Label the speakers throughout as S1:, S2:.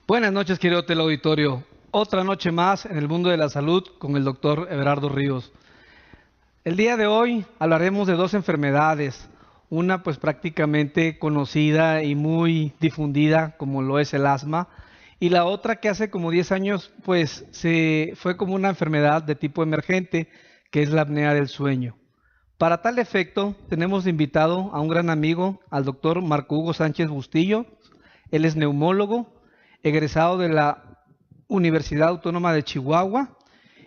S1: Buenas noches, querido teleauditorio. Otra noche más en el mundo de la salud con el doctor Everardo Ríos. El día de hoy hablaremos de dos enfermedades, una pues prácticamente conocida y muy difundida como lo es el asma, y la otra que hace como 10 años pues se fue como una enfermedad de tipo emergente, que es la apnea del sueño. Para tal efecto, tenemos de invitado a un gran amigo, al doctor Marco Hugo Sánchez Bustillo. Él es neumólogo, egresado de la Universidad Autónoma de Chihuahua.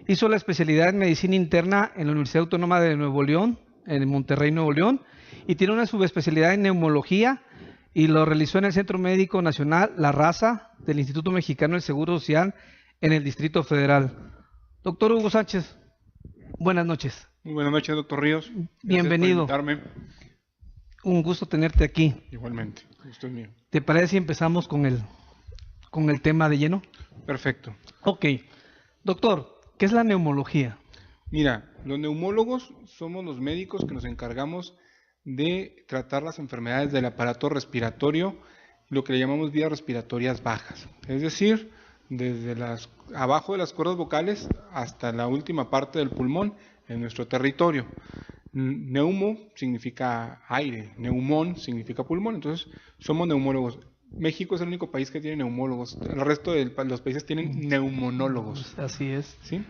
S1: Hizo la especialidad en medicina interna en la Universidad Autónoma de Nuevo León, en Monterrey, Nuevo León, y tiene una subespecialidad en neumología y lo realizó en el Centro Médico Nacional La Raza del Instituto Mexicano del Seguro Social en el Distrito Federal. Doctor Hugo Sánchez, buenas noches.
S2: Muy buenas noches, doctor Ríos. Gracias por
S1: Bienvenido.
S2: invitarme.
S1: Un gusto tenerte aquí.
S2: Igualmente, gusto es mío.
S1: ¿Te parece si empezamos con el tema de lleno?
S2: Perfecto.
S1: Ok. Doctor, ¿qué es la neumología?
S2: Mira, los neumólogos somos los médicos que nos encargamos de tratar las enfermedades del aparato respiratorio, lo que le llamamos vías respiratorias bajas. Es decir, desde abajo de las cuerdas vocales hasta la última parte del pulmón en nuestro territorio. Neumo significa aire, neumón significa pulmón, entonces somos neumólogos. México es el único país que tiene neumólogos, el resto de los países tienen neumonólogos.
S1: Así es.
S2: ¿Sí?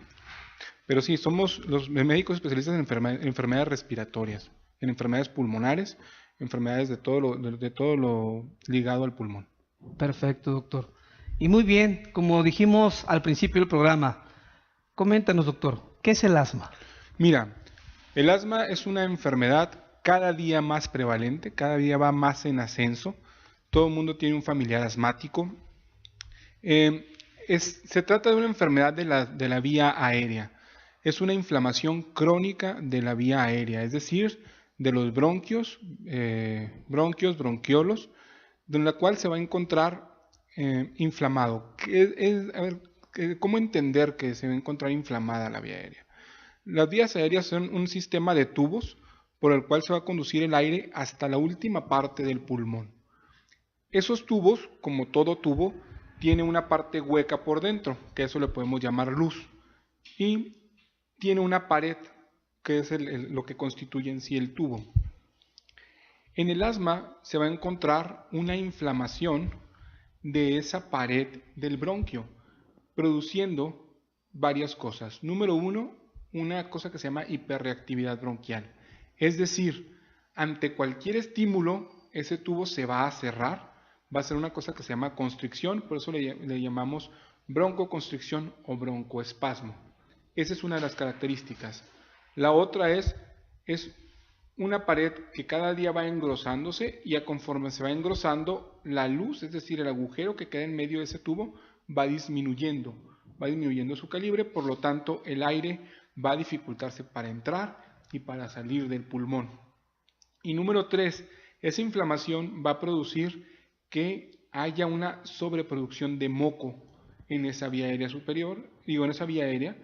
S2: Pero sí, somos los médicos especialistas en enfermedades respiratorias, en enfermedades pulmonares, enfermedades de todo lo ligado al pulmón.
S1: Perfecto, doctor. Y muy bien, como dijimos al principio del programa, coméntanos, doctor, ¿qué es el asma?
S2: Mira, el asma es una enfermedad cada día más prevalente, cada día va más en ascenso. Todo el mundo tiene un familiar asmático. Se trata de una enfermedad de la vía aérea. Es una inflamación crónica de la vía aérea, es decir, de los bronquios, bronquiolos, de la cual se va a encontrar inflamado. ¿Cómo entender que se va a encontrar inflamada la vía aérea? Las vías aéreas son un sistema de tubos por el cual se va a conducir el aire hasta la última parte del pulmón. Esos tubos, como todo tubo, tiene una parte hueca por dentro, que eso le podemos llamar luz, y tiene una pared, que es lo que constituye en sí el tubo. En el asma se va a encontrar una inflamación de esa pared del bronquio, produciendo varias cosas. Número uno, una cosa que se llama hiperreactividad bronquial. Es decir, ante cualquier estímulo, ese tubo se va a cerrar, va a ser una cosa que se llama constricción, por eso le llamamos broncoconstricción o broncoespasmo. Esa es una de las características. La otra es una pared que cada día va engrosándose y conforme se va engrosando, la luz, es decir, el agujero que queda en medio de ese tubo, va disminuyendo su calibre, por lo tanto el aire va a dificultarse para entrar y para salir del pulmón. Y número 3, esa inflamación va a producir que haya una sobreproducción de moco en esa vía aérea superior, en esa vía aérea,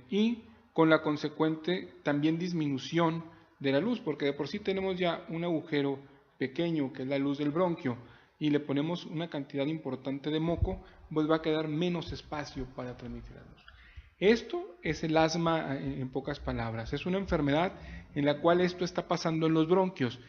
S2: y con la consecuente también disminución de la luz, porque de por sí tenemos ya un agujero pequeño que es la luz del bronquio, y le ponemos una cantidad importante de moco, pues va a quedar menos espacio para transmitir la luz. Esto es el asma en pocas palabras. Es una enfermedad en la cual esto está pasando en los bronquios.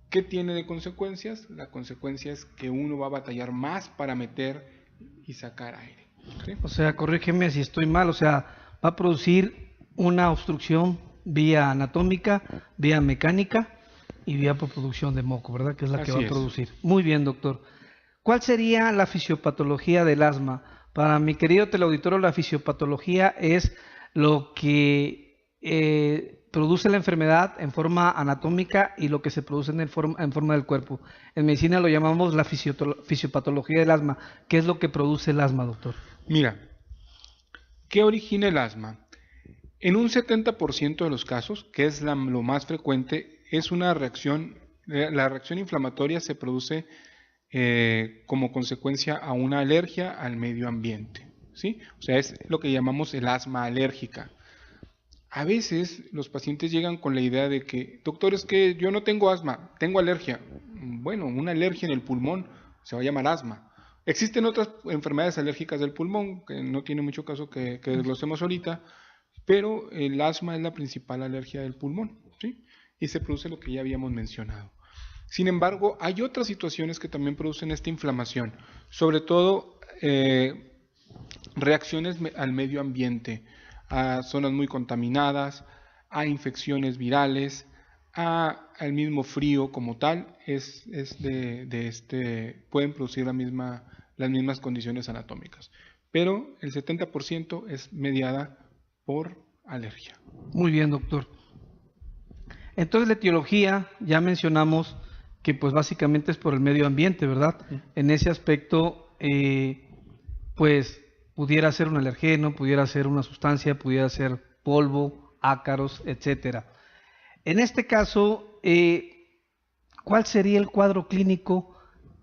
S2: ¿Qué tiene de consecuencias? La consecuencia es que uno va a batallar más para meter y sacar aire. ¿Sí?
S1: O sea, corrígeme si estoy mal, o sea, va a producir una obstrucción vía anatómica, vía mecánica y vía por producción de moco, ¿verdad? Que es la que va a producir. Muy bien, doctor. ¿Cuál sería la fisiopatología del asma? Para mi querido teleauditorio, la fisiopatología es lo que produce la enfermedad en forma anatómica y lo que se produce en forma del cuerpo. En medicina lo llamamos la fisiopatología del asma. ¿Qué es lo que produce el asma, doctor?
S2: Mira, ¿qué origina el asma? En un 70% de los casos, que es lo más frecuente, es una reacción, la reacción inflamatoria se produce como consecuencia a una alergia al medio ambiente, ¿sí? O sea, es lo que llamamos el asma alérgica. A veces los pacientes llegan con la idea de que, doctor, es que yo no tengo asma, tengo alergia. Bueno, una alergia en el pulmón se va a llamar asma. Existen otras enfermedades alérgicas del pulmón, que no tiene mucho caso que desglosemos ahorita, pero el asma es la principal alergia del pulmón, ¿sí? Y se produce lo que ya habíamos mencionado. Sin embargo, hay otras situaciones que también producen esta inflamación, sobre todo reacciones al medio ambiente, a zonas muy contaminadas, a infecciones virales, al mismo frío como tal, pueden producir las mismas condiciones anatómicas. Pero el 70% es mediada por alergia.
S1: Muy bien, doctor. Entonces, la etiología, ya mencionamos que pues básicamente es por el medio ambiente, ¿verdad? En ese aspecto, pues pudiera ser un alergeno, pudiera ser una sustancia, pudiera ser polvo, ácaros, etcétera. En este caso, ¿cuál sería el cuadro clínico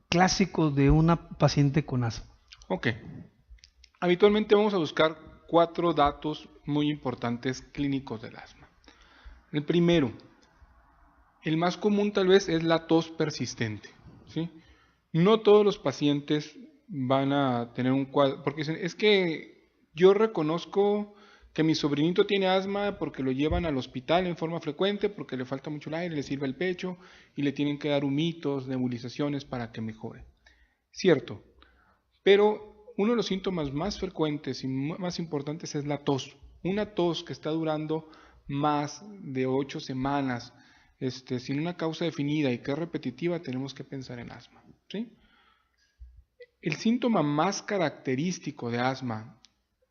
S1: clásico de una paciente con asma?
S2: Ok. Habitualmente vamos a buscar 4 datos muy importantes clínicos del asma. El primero, el más común tal vez es la tos persistente, ¿sí? No todos los pacientes van a tener un cuadro, porque dicen, es que yo reconozco que mi sobrinito tiene asma porque lo llevan al hospital en forma frecuente, porque le falta mucho el aire, le sirve el pecho y le tienen que dar humitos, nebulizaciones para que mejore. Cierto, pero uno de los síntomas más frecuentes y más importantes es la tos. Una tos que está durando más de 8 semanas, sin una causa definida y que es repetitiva, tenemos que pensar en asma, ¿sí? El síntoma más característico de asma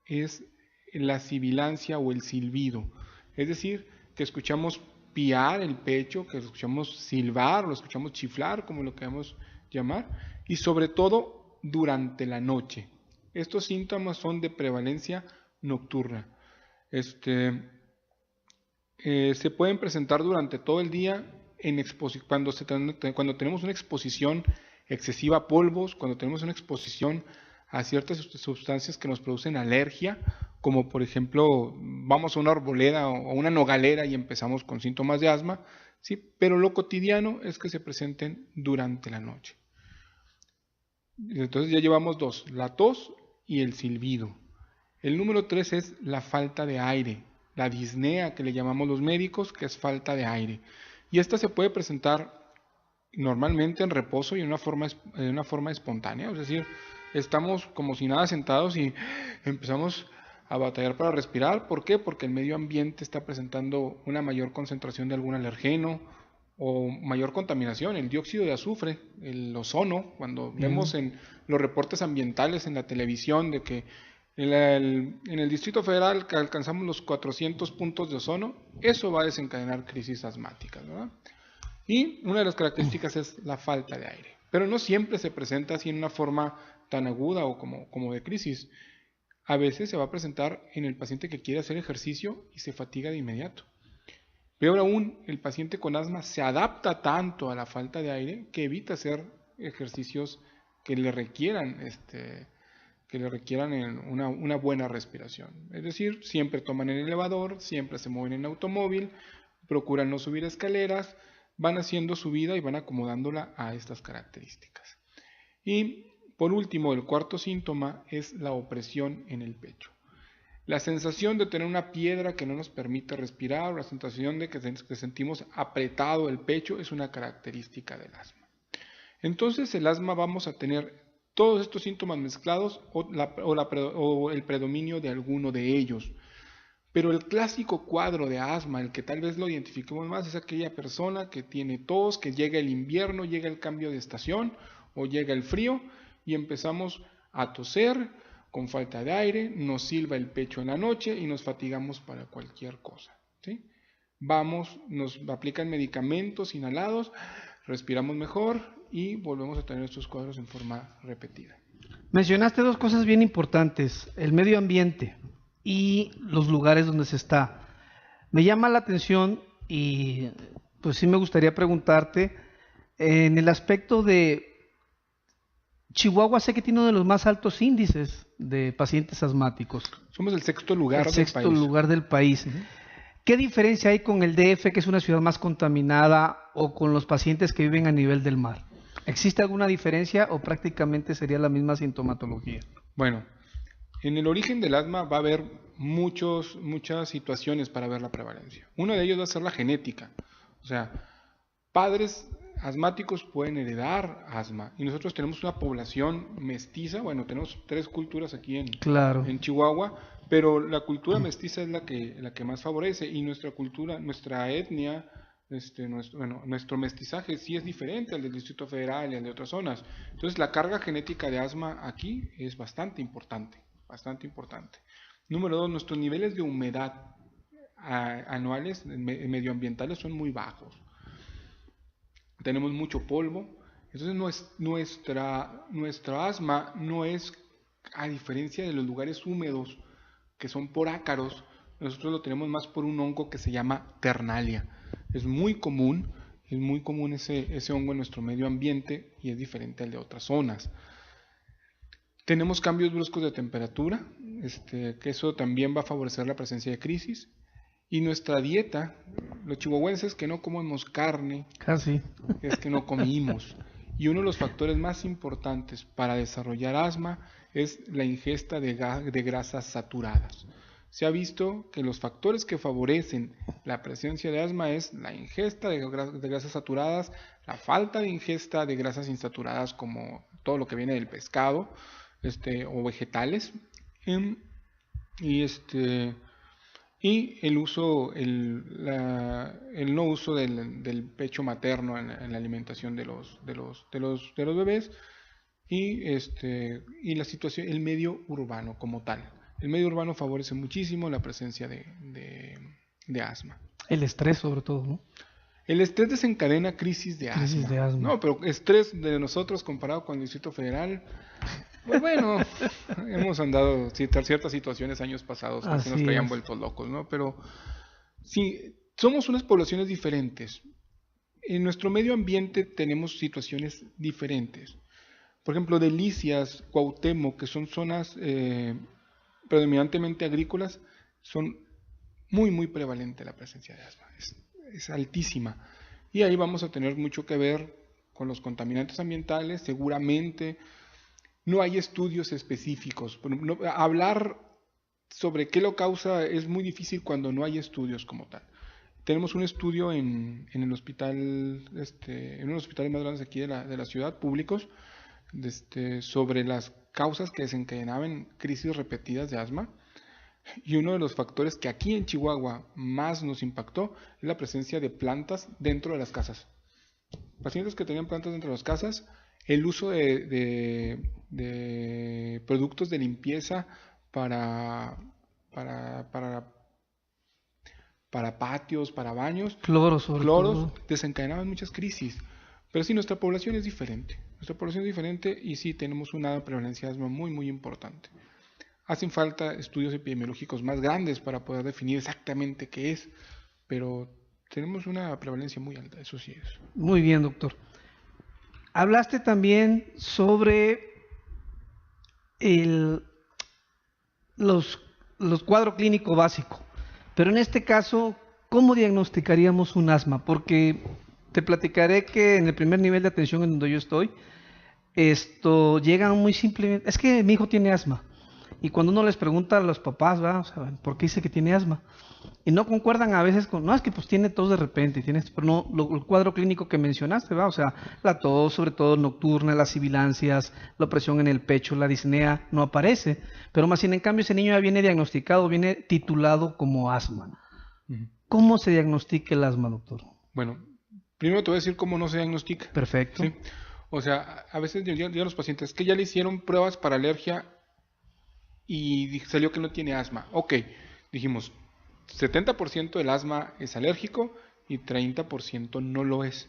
S2: es la sibilancia o el silbido, es decir, que escuchamos piar el pecho, que lo escuchamos silbar, lo escuchamos chiflar, como lo queramos llamar, y sobre todo durante la noche. Estos síntomas son de prevalencia nocturna. Se pueden presentar durante todo el día cuando tenemos una exposición excesiva a polvos, cuando tenemos una exposición a ciertas sustancias que nos producen alergia, como por ejemplo vamos a una arboleda o una nogalera y empezamos con síntomas de asma, ¿sí? Pero lo cotidiano es que se presenten durante la noche. Entonces ya llevamos 2, la tos y el silbido. El número 3 es la falta de aire, la disnea que le llamamos los médicos, que es falta de aire. Y esta se puede presentar normalmente en reposo y en una forma espontánea, es decir, estamos como si nada sentados y empezamos a batallar para respirar. ¿Por qué? Porque el medio ambiente está presentando una mayor concentración de algún alergeno o mayor contaminación, el dióxido de azufre, el ozono, cuando vemos en los reportes ambientales en la televisión de que en el Distrito Federal que alcanzamos los 400 puntos de ozono, eso va a desencadenar crisis asmáticas, ¿verdad? Y una de las características es la falta de aire, pero no siempre se presenta así en una forma tan aguda o como de crisis. A veces se va a presentar en el paciente que quiere hacer ejercicio y se fatiga de inmediato. Peor aún, el paciente con asma se adapta tanto a la falta de aire que evita hacer ejercicios que le requieran una buena respiración. Es decir, siempre toman el elevador, siempre se mueven en automóvil, procuran no subir escaleras, van haciendo su vida y van acomodándola a estas características. Y por último, el cuarto síntoma es la opresión en el pecho. La sensación de tener una piedra que no nos permite respirar, o la sensación de que sentimos apretado el pecho es una característica del asma. Entonces el asma vamos a tener todos estos síntomas mezclados o el predominio de alguno de ellos. Pero el clásico cuadro de asma, el que tal vez lo identifiquemos más, es aquella persona que tiene tos, que llega el invierno, llega el cambio de estación o llega el frío y empezamos a toser con falta de aire, nos silba el pecho en la noche y nos fatigamos para cualquier cosa, ¿sí? Nos aplican medicamentos inhalados, respiramos mejor y volvemos a tener estos cuadros en forma repetida.
S1: Mencionaste 2 cosas bien importantes, el medio ambiente y los lugares donde se está. Me llama la atención y pues sí me gustaría preguntarte en el aspecto de Chihuahua. Sé que tiene uno de los más altos índices de pacientes asmáticos.
S2: Somos el 6º lugar del país.
S1: El 6º lugar del país. ¿Qué diferencia hay con el DF, que es una ciudad más contaminada, o con los pacientes que viven a nivel del mar? ¿Existe alguna diferencia o prácticamente sería la misma sintomatología?
S2: Bueno, en el origen del asma va a haber muchas situaciones para ver la prevalencia. Uno de ellos va a ser la genética. O sea, padres asmáticos pueden heredar asma. Y nosotros tenemos una población mestiza. Bueno, tenemos 3 culturas aquí
S1: Claro.
S2: en Chihuahua, pero la cultura mestiza es la que más favorece. Y nuestra cultura, nuestra etnia, nuestro mestizaje sí es diferente al del Distrito Federal y al de otras zonas. Entonces la carga genética de asma aquí es bastante importante, bastante importante. Número 2, nuestros niveles de humedad anuales medioambientales son muy bajos. Tenemos mucho polvo, entonces nuestra asma no es, a diferencia de los lugares húmedos que son por ácaros, nosotros lo tenemos más por un hongo que se llama ternalia. Es muy común ese hongo en nuestro medio ambiente y es diferente al de otras zonas. Tenemos cambios bruscos de temperatura, que eso también va a favorecer la presencia de crisis. Y nuestra dieta, los chihuahuenses que no comemos carne,
S1: Casi.
S2: es que no comimos. Y uno de los factores más importantes para desarrollar asma es la ingesta de grasas saturadas. Se ha visto que los factores que favorecen la presencia de asma es la ingesta de grasas saturadas, la falta de ingesta de grasas insaturadas como todo lo que viene del pescado, o vegetales, y el no uso del pecho materno en la alimentación de los bebés, y la situación, el medio urbano como tal. El medio urbano favorece muchísimo la presencia de asma.
S1: El estrés sobre todo, ¿no?
S2: El estrés desencadena crisis de asma. No, pero estrés de nosotros comparado con el Distrito Federal, pues bueno, hemos andado ciertas situaciones años pasados que se nos traían vueltos locos, ¿no? Pero sí, somos unas poblaciones diferentes. En nuestro medio ambiente tenemos situaciones diferentes. Por ejemplo, Delicias, Cuauhtémoc, que son zonas predominantemente agrícolas, son muy prevalente la presencia de asma. Es altísima. Y ahí vamos a tener mucho que ver con los contaminantes ambientales, seguramente. No hay estudios específicos. Hablar sobre qué lo causa es muy difícil cuando no hay estudios como tal. Tenemos un estudio en el hospital, en uno de los hospitales más grandes aquí de la ciudad, públicos, sobre las causas que desencadenaban crisis repetidas de asma. Y uno de los factores que aquí en Chihuahua más nos impactó es la presencia de plantas dentro de las casas. Pacientes que tenían plantas dentro de las casas, el uso de productos de limpieza para patios, para baños, cloros, desencadenaban muchas crisis. Pero sí, nuestra población es diferente. Y sí, tenemos una prevalencia de asma muy importante. Hacen falta estudios epidemiológicos más grandes para poder definir exactamente qué es, pero tenemos una prevalencia muy alta, eso sí es.
S1: Muy bien, doctor. Hablaste también sobre los cuadro clínico básico, pero en este caso, ¿cómo diagnosticaríamos un asma? Porque te platicaré que en el primer nivel de atención en donde yo estoy, llegan muy simplemente, es que mi hijo tiene asma. Y cuando uno les pregunta a los papás, ¿va? O sea, ¿por qué dice que tiene asma? Y no concuerdan a veces con, no, es que pues tiene tos de repente, pero no, el cuadro clínico que mencionaste, ¿va? O sea, la tos, sobre todo nocturna, las sibilancias, la opresión en el pecho, la disnea, no aparece. Pero más bien, en cambio, ese niño ya viene diagnosticado, viene titulado como asma. ¿Cómo se diagnostica el asma, doctor?
S2: Bueno, primero te voy a decir cómo no se diagnostica.
S1: Perfecto.
S2: ¿Sí? O sea, a veces llegan los pacientes que ya le hicieron pruebas para alergia y salió que no tiene asma. Ok, dijimos, 70% del asma es alérgico y 30% no lo es.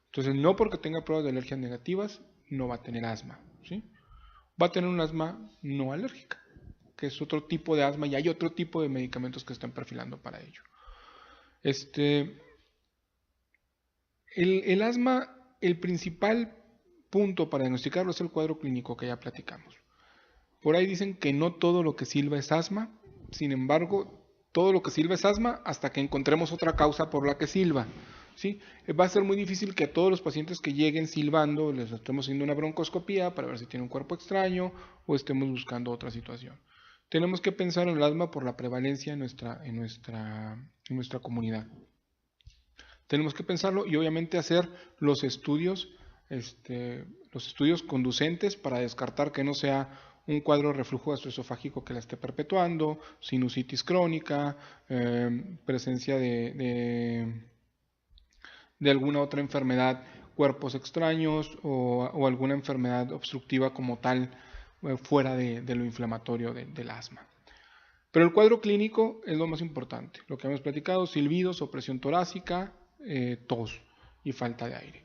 S2: Entonces, no porque tenga pruebas de alergias negativas, no va a tener asma, ¿sí? Va a tener un asma no alérgica, que es otro tipo de asma y hay otro tipo de medicamentos que están perfilando para ello. El asma, el principal punto para diagnosticarlo es el cuadro clínico que ya platicamos. Por ahí dicen que no todo lo que silba es asma, sin embargo, todo lo que silba es asma hasta que encontremos otra causa por la que silba. ¿sí? Va a ser muy difícil que a todos los pacientes que lleguen silbando les estemos haciendo una broncoscopía para ver si tienen un cuerpo extraño o estemos buscando otra situación. Tenemos que pensar en el asma por la prevalencia en nuestra comunidad. Tenemos que pensarlo y obviamente hacer los estudios conducentes para descartar que no sea un cuadro de reflujo gastroesofágico que la esté perpetuando, sinusitis crónica, presencia de alguna otra enfermedad, cuerpos extraños o alguna enfermedad obstructiva como tal fuera de lo inflamatorio del asma. Pero el cuadro clínico es lo más importante, lo que hemos platicado, silbidos, opresión torácica, tos y falta de aire.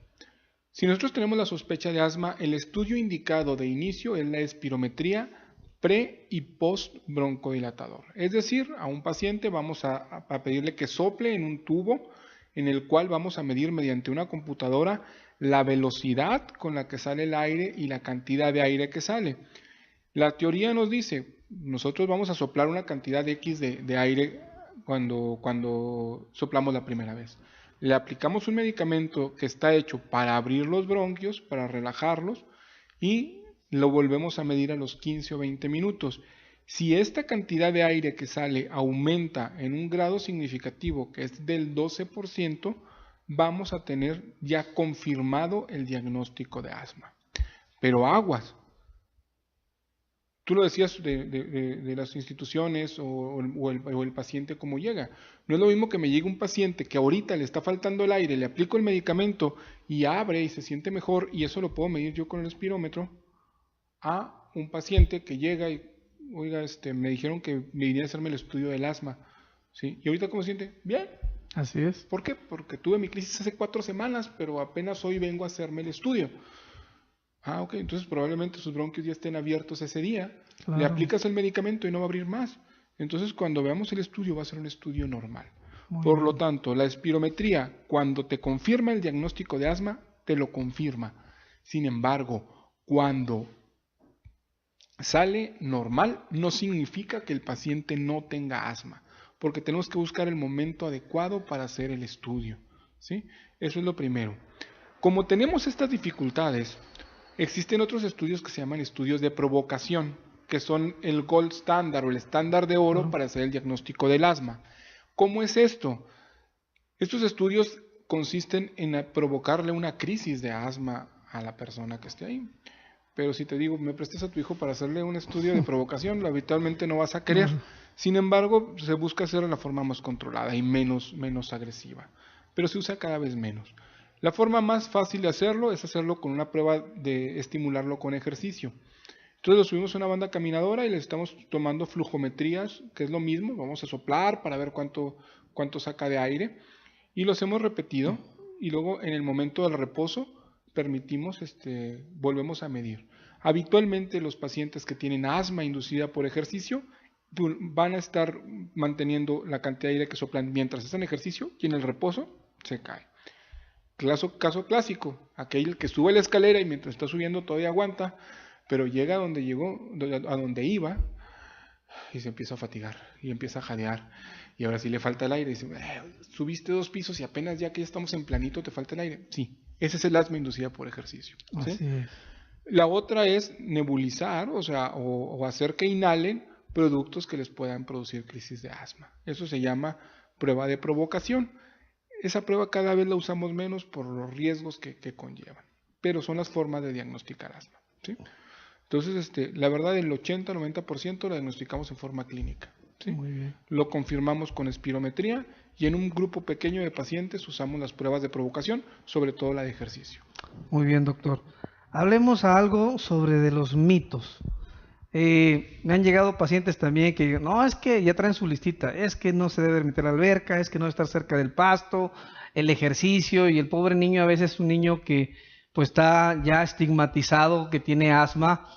S2: Si nosotros tenemos la sospecha de asma, el estudio indicado de inicio es la espirometría pre y post broncodilatador. Es decir, a un paciente vamos a pedirle que sople en un tubo en el cual vamos a medir mediante una computadora la velocidad con la que sale el aire y la cantidad de aire que sale. La teoría nos dice, nosotros vamos a soplar una cantidad X de aire cuando soplamos la primera vez. Le aplicamos un medicamento que está hecho para abrir los bronquios, para relajarlos, y lo volvemos a medir a los 15 o 20 minutos. Si esta cantidad de aire que sale aumenta en un grado significativo, que es del 12%, vamos a tener ya confirmado el diagnóstico de asma. Pero aguas. Tú lo decías de las instituciones o el paciente cómo llega. No es lo mismo que me llegue un paciente que ahorita le está faltando el aire, le aplico el medicamento y abre y se siente mejor y eso lo puedo medir yo con el espirómetro, a un paciente que llega y, oiga, me dijeron que me iría a hacerme el estudio del asma, ¿sí? Y ahorita ¿cómo se siente? Bien.
S1: Así es.
S2: ¿Por qué? Porque tuve mi crisis hace 4 semanas, pero apenas hoy vengo a hacerme el estudio. Ah, ok, entonces probablemente sus bronquios ya estén abiertos ese día. Claro. Le aplicas el medicamento y no va a abrir más. Entonces cuando veamos el estudio va a ser un estudio normal. Por lo tanto, la espirometría, cuando te confirma el diagnóstico de asma, te lo confirma. Sin embargo, cuando sale normal, no significa que el paciente no tenga asma, porque tenemos que buscar el momento adecuado para hacer el estudio, ¿sí? Eso es lo primero. Como tenemos estas dificultades, existen otros estudios que se llaman estudios de provocación, que son el gold standard o el estándar de oro para hacer el diagnóstico del asma. ¿Cómo es esto? Estos estudios consisten en provocarle una crisis de asma a la persona que esté ahí. Pero si te digo, me prestas a tu hijo para hacerle un estudio de provocación, habitualmente no vas a querer. Sin embargo, se busca hacerlo de la forma más controlada y menos agresiva. Pero se usa cada vez menos. La forma más fácil de hacerlo es hacerlo con una prueba de estimularlo con ejercicio. Entonces lo subimos a una banda caminadora y le estamos tomando flujometrías, que es lo mismo. Vamos a soplar para ver cuánto saca de aire. Y lo hacemos repetido. Y luego en el momento del reposo permitimos, volvemos a medir. Habitualmente los pacientes que tienen asma inducida por ejercicio van a estar manteniendo la cantidad de aire que soplan mientras están en ejercicio y en el reposo se cae. Caso clásico, aquel que sube la escalera y mientras está subiendo todavía aguanta, pero llega a donde iba y se empieza a fatigar y empieza a jadear y ahora sí le falta el aire y dice, subiste 2 pisos y apenas ya que ya estamos en planito te falta el aire. Sí, ese es el asma inducida por ejercicio, ¿sí? Así es. La otra es nebulizar, o hacer que inhalen productos que les puedan producir crisis de asma. Eso se llama prueba de provocación. Esa prueba cada vez la usamos menos por los riesgos que conllevan, pero son las formas de diagnosticar asma, ¿sí? Entonces, la verdad, el 80-90% lo diagnosticamos en forma clínica, ¿sí? Muy bien. Lo confirmamos con espirometría y en un grupo pequeño de pacientes usamos las pruebas de provocación, sobre todo la de ejercicio.
S1: Muy bien, doctor. Hablemos algo sobre de los mitos. Me han llegado pacientes también que no, es que ya traen su listita, es que no se debe meter a la alberca, es que no debe estar cerca del pasto, el ejercicio, y el pobre niño a veces es un niño que pues está ya estigmatizado, que tiene asma,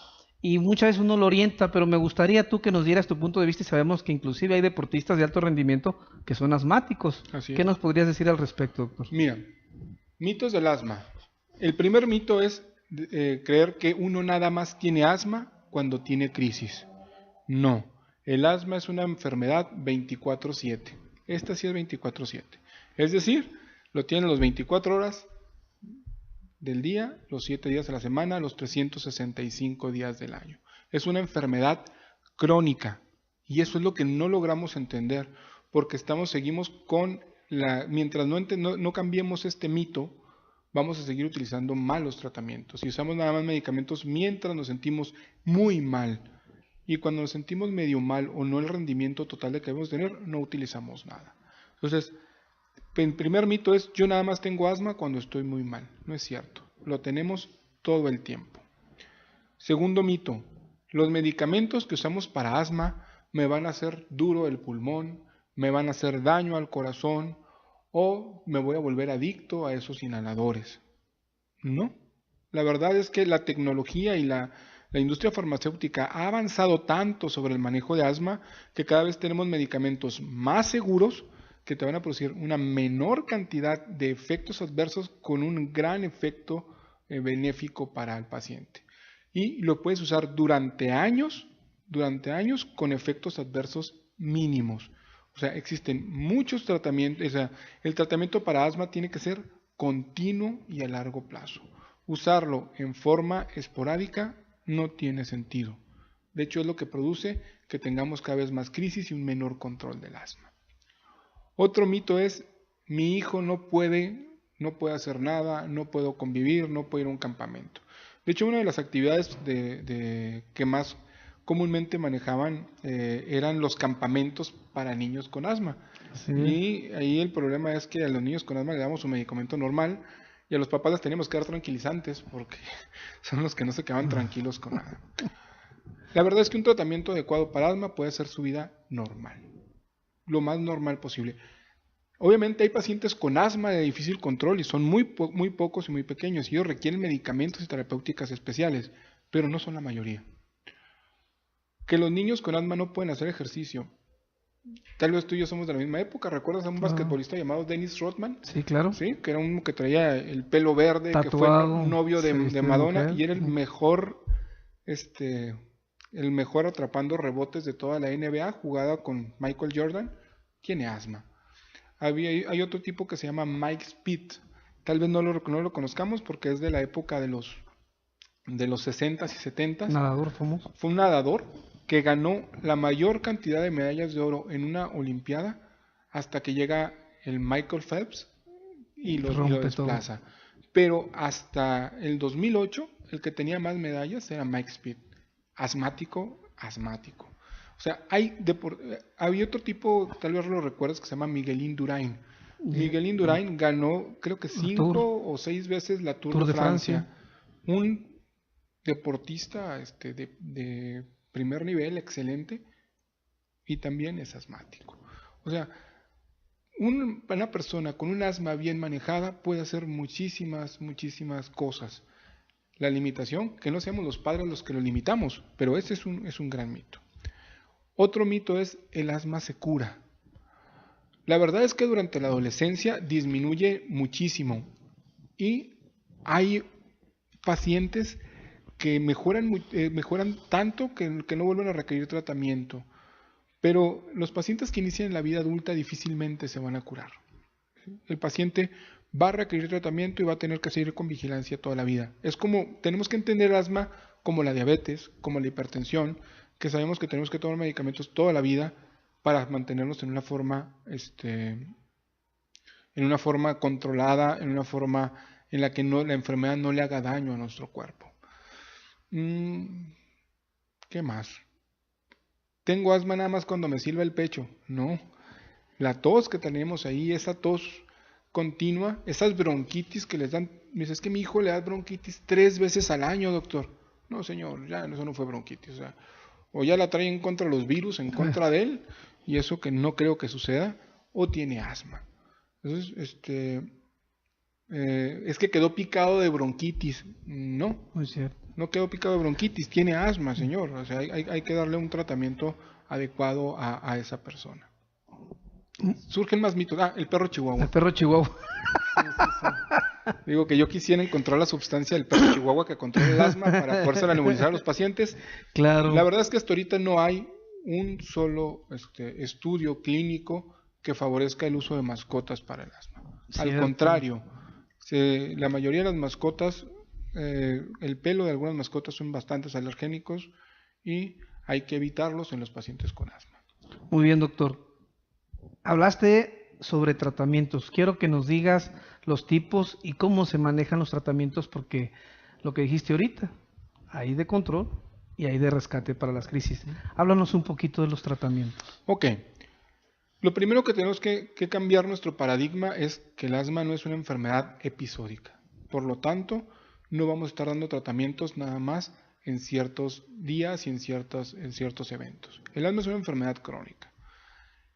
S1: y muchas veces uno lo orienta, pero me gustaría tú que nos dieras tu punto de vista y sabemos que inclusive hay deportistas de alto rendimiento que son asmáticos. Así es. ¿Qué nos podrías decir al respecto, doctor?
S2: Mira, mitos del asma. El primer mito es creer que uno nada más tiene asma cuando tiene crisis. No, el asma es una enfermedad 24/7. Esta sí es 24/7. Es decir, Lo tienen los 24 horas del día, los 7 días de la semana, los 365 días del año. Es una enfermedad crónica y eso es lo que no logramos entender porque seguimos con mientras no cambiemos este mito, vamos a seguir utilizando malos tratamientos y usamos nada más medicamentos mientras nos sentimos muy mal. Y cuando nos sentimos medio mal o no el rendimiento total que debemos tener, no utilizamos nada. Entonces, el primer mito es, yo nada más tengo asma cuando estoy muy mal. No es cierto, lo tenemos todo el tiempo. Segundo mito, los medicamentos que usamos para asma me van a hacer duro el pulmón, me van a hacer daño al corazón o me voy a volver adicto a esos inhaladores. No, la verdad es que la tecnología y la industria farmacéutica ha avanzado tanto sobre el manejo de asma que cada vez tenemos medicamentos más seguros que te van a producir una menor cantidad de efectos adversos con un gran efecto benéfico para el paciente. Y lo puedes usar durante años con efectos adversos mínimos. O sea, existen muchos tratamientos, o sea, el tratamiento para asma tiene que ser continuo y a largo plazo. Usarlo en forma esporádica no tiene sentido. De hecho, es lo que produce que tengamos cada vez más crisis y un menor control del asma. Otro mito es, mi hijo no puede hacer nada, no puedo convivir, no puedo ir a un campamento. De hecho, una de las actividades que más comúnmente manejaban eran los campamentos para niños con asma. Sí. Y ahí el problema es que a los niños con asma le damos un medicamento normal y a los papás les teníamos que dar tranquilizantes porque son los que no se quedaban tranquilos con nada. La verdad es que un tratamiento adecuado para asma puede ser su vida normal, lo más normal posible. Obviamente hay pacientes con asma de difícil control y son muy pocos y muy pequeños y ellos requieren medicamentos y terapéuticas especiales, pero no son la mayoría. Que los niños con asma no pueden hacer ejercicio. Tal vez tú y yo somos de la misma época. ¿Recuerdas a un basquetbolista llamado Dennis Rodman?
S1: Sí, claro.
S2: Sí, que era uno que traía el pelo verde, tatuado, que fue novio de Madonna y era el mejor atrapando rebotes de toda la NBA, jugada con Michael Jordan. Tiene asma. Hay otro tipo que se llama Mike Speed. Tal vez no lo conozcamos porque es de la época de los 60s y 70s.
S1: Nadador famoso.
S2: Fue un nadador que ganó la mayor cantidad de medallas de oro en una olimpiada hasta que llega el Michael Phelps y lo desplaza. Todo. Pero hasta el 2008 el que tenía más medallas era Mike Speed. Asmático. O sea, había otro tipo, tal vez lo recuerdas, que se llama Miguel Indurain. Miguel Indurain ganó, creo que 5 o 6 veces la Tour de Francia. Un deportista de primer nivel, excelente, y también es asmático. O sea, una persona con un asma bien manejada puede hacer muchísimas cosas. La limitación, que no seamos los padres los que lo limitamos, pero ese es un gran mito. Otro mito es el asma se cura. La verdad es que durante la adolescencia disminuye muchísimo y hay pacientes que mejoran tanto que no vuelven a requerir tratamiento. Pero los pacientes que inician en la vida adulta difícilmente se van a curar. El paciente va a requerir tratamiento y va a tener que seguir con vigilancia toda la vida. Tenemos que entender el asma como la diabetes, como la hipertensión, que sabemos que tenemos que tomar medicamentos toda la vida para mantenernos en una forma controlada, en una forma en la que la enfermedad no le haga daño a nuestro cuerpo. ¿Qué más? ¿Tengo asma nada más cuando me silba el pecho? No. La tos que tenemos ahí, esa tos continua, esas bronquitis que les dan, me dice, es que mi hijo le da bronquitis 3 veces al año, doctor. No, señor, ya eso no fue bronquitis, o ya la trae en contra de los virus, en contra de él, y eso que no creo que suceda, o tiene asma. Entonces, es que quedó picado de bronquitis. No, no quedó picado de bronquitis, tiene asma, señor. O sea, hay que darle un tratamiento adecuado a esa persona. Surgen más mitos. El perro chihuahua.
S1: El perro chihuahua.
S2: Sí. Digo que yo quisiera encontrar la sustancia del perro chihuahua que controla el asma para podérsela nebulizar a los pacientes.
S1: Claro.
S2: La verdad es que hasta ahorita no hay un solo estudio clínico que favorezca el uso de mascotas para el asma. Al
S1: Cierto.
S2: contrario, la mayoría de las mascotas, el pelo de algunas mascotas son bastante alergénicos y hay que evitarlos en los pacientes con asma.
S1: Muy bien, doctor. Hablaste sobre tratamientos. Quiero que nos digas los tipos y cómo se manejan los tratamientos, porque lo que dijiste ahorita, hay de control y hay de rescate para las crisis. Háblanos un poquito de los tratamientos.
S2: Ok. Lo primero que tenemos que cambiar nuestro paradigma es que el asma no es una enfermedad episódica. Por lo tanto, no vamos a estar dando tratamientos nada más en ciertos días y en ciertos eventos. El asma es una enfermedad crónica.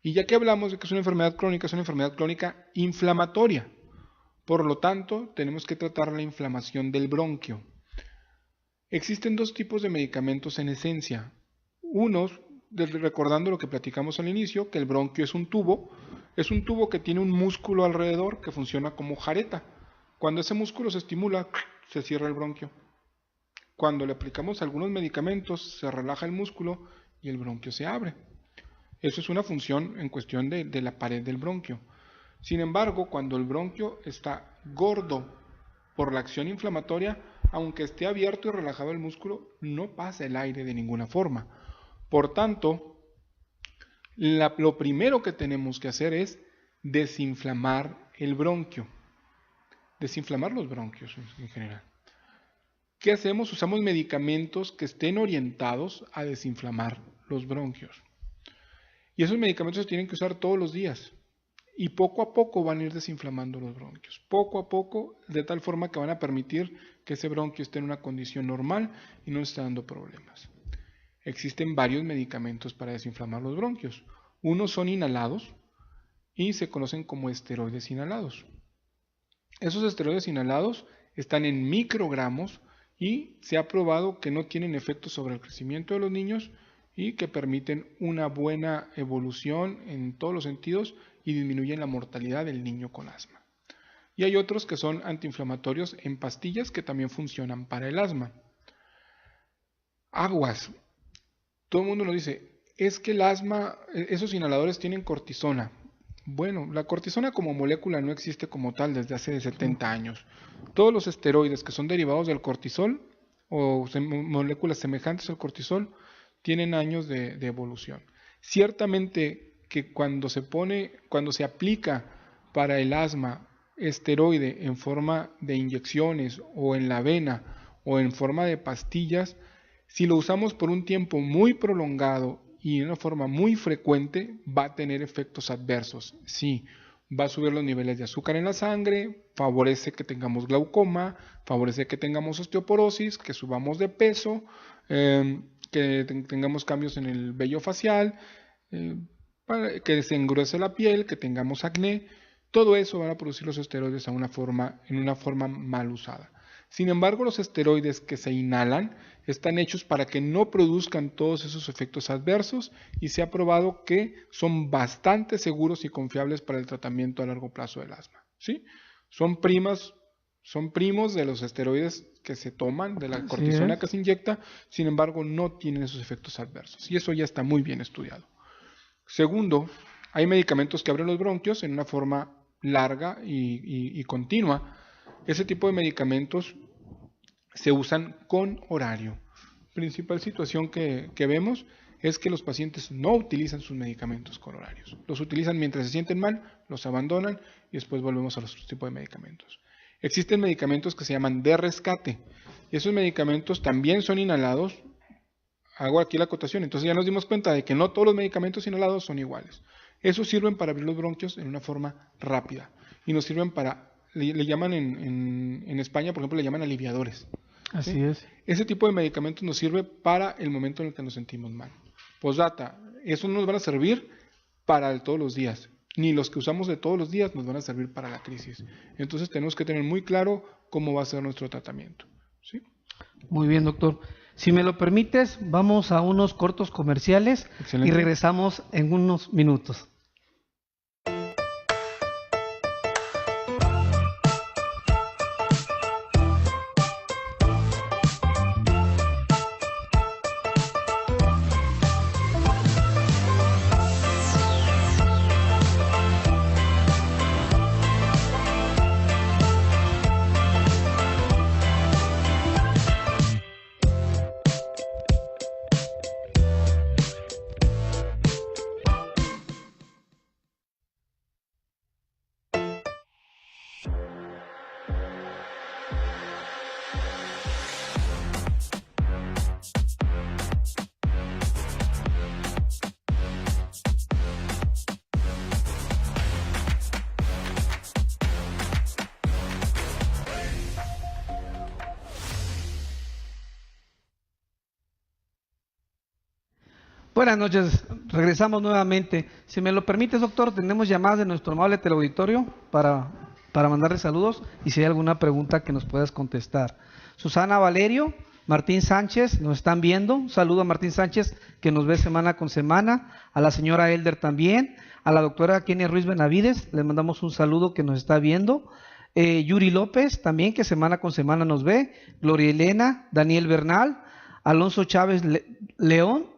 S2: Y ya que hablamos de que es una enfermedad crónica inflamatoria. Por lo tanto, tenemos que tratar la inflamación del bronquio. Existen dos tipos de medicamentos en esencia. Unos, recordando lo que platicamos al inicio, que el bronquio es un tubo que tiene un músculo alrededor que funciona como jareta. Cuando ese músculo se estimula, se cierra el bronquio. Cuando le aplicamos algunos medicamentos, se relaja el músculo y el bronquio se abre. Eso es una función en cuestión de la pared del bronquio. Sin embargo, cuando el bronquio está gordo por la acción inflamatoria, aunque esté abierto y relajado el músculo, no pasa el aire de ninguna forma. Por tanto, lo primero que tenemos que hacer es desinflamar el bronquio. Desinflamar los bronquios en general. ¿Qué hacemos? Usamos medicamentos que estén orientados a desinflamar los bronquios. Y esos medicamentos se tienen que usar todos los días. Y poco a poco van a ir desinflamando los bronquios. Poco a poco, de tal forma que van a permitir que ese bronquio esté en una condición normal y no esté dando problemas. Existen varios medicamentos para desinflamar los bronquios. Unos son inhalados y se conocen como esteroides inhalados. Esos esteroides inhalados están en microgramos y se ha probado que no tienen efectos sobre el crecimiento de los niños y que permiten una buena evolución en todos los sentidos y disminuyen la mortalidad del niño con asma. Y hay otros que son antiinflamatorios en pastillas que también funcionan para el asma. Aguas. Todo el mundo nos dice, es que el asma, esos inhaladores tienen cortisona. Bueno, la cortisona como molécula no existe como tal desde hace 70 años. Todos los esteroides que son derivados del cortisol o moléculas semejantes al cortisol tienen años de evolución. Ciertamente que cuando se aplica para el asma esteroide en forma de inyecciones o en la vena o en forma de pastillas, si lo usamos por un tiempo muy prolongado y de una forma muy frecuente, va a tener efectos adversos. Sí, va a subir los niveles de azúcar en la sangre, favorece que tengamos glaucoma, favorece que tengamos osteoporosis, que subamos de peso, que tengamos cambios en el vello facial, que se engruese la piel, que tengamos acné. Todo eso van a producir los esteroides en una forma mal usada. Sin embargo, los esteroides que se inhalan están hechos para que no produzcan todos esos efectos adversos y se ha probado que son bastante seguros y confiables para el tratamiento a largo plazo del asma. ¿Sí? Son primos de los esteroides que se toman, de la cortisona que se inyecta, sin embargo no tienen esos efectos adversos y eso ya está muy bien estudiado. Segundo, hay medicamentos que abren los bronquios en una forma larga y continua. Ese tipo de medicamentos se usan con horario. Principal situación que vemos es que los pacientes no utilizan sus medicamentos con horarios. Los utilizan mientras se sienten mal, los abandonan y después volvemos a los otros tipos de medicamentos. Existen medicamentos que se llaman de rescate. Esos medicamentos también son inhalados. Hago aquí la acotación. Entonces ya nos dimos cuenta de que no todos los medicamentos inhalados son iguales. Esos sirven para abrir los bronquios en una forma rápida. Y nos sirven para, le llaman en España, por ejemplo, le llaman aliviadores.
S1: Así
S2: ¿sí?
S1: es.
S2: Ese tipo de medicamentos nos sirve para el momento en el que nos sentimos mal. Postdata, esos no nos van a servir para todos los días. Ni los que usamos de todos los días nos van a servir para la crisis. Entonces tenemos que tener muy claro cómo va a ser nuestro tratamiento. ¿Sí?
S1: Muy bien, doctor. Si me lo permites, vamos a unos cortos comerciales.
S2: Excelente.
S1: Y regresamos en unos minutos. Buenas noches, regresamos nuevamente. Si me lo permites, doctor, tenemos llamadas de nuestro amable teleauditorio para mandarle saludos y si hay alguna pregunta que nos puedas contestar. Susana Valerio, Martín Sánchez, nos están viendo. Un saludo a Martín Sánchez, que nos ve semana con semana. A la señora Elder también. A la doctora Kenia Ruiz Benavides, le mandamos un saludo que nos está viendo. Yuri López, también, que semana con semana nos ve. Gloria Elena, Daniel Bernal, Alonso Chávez León.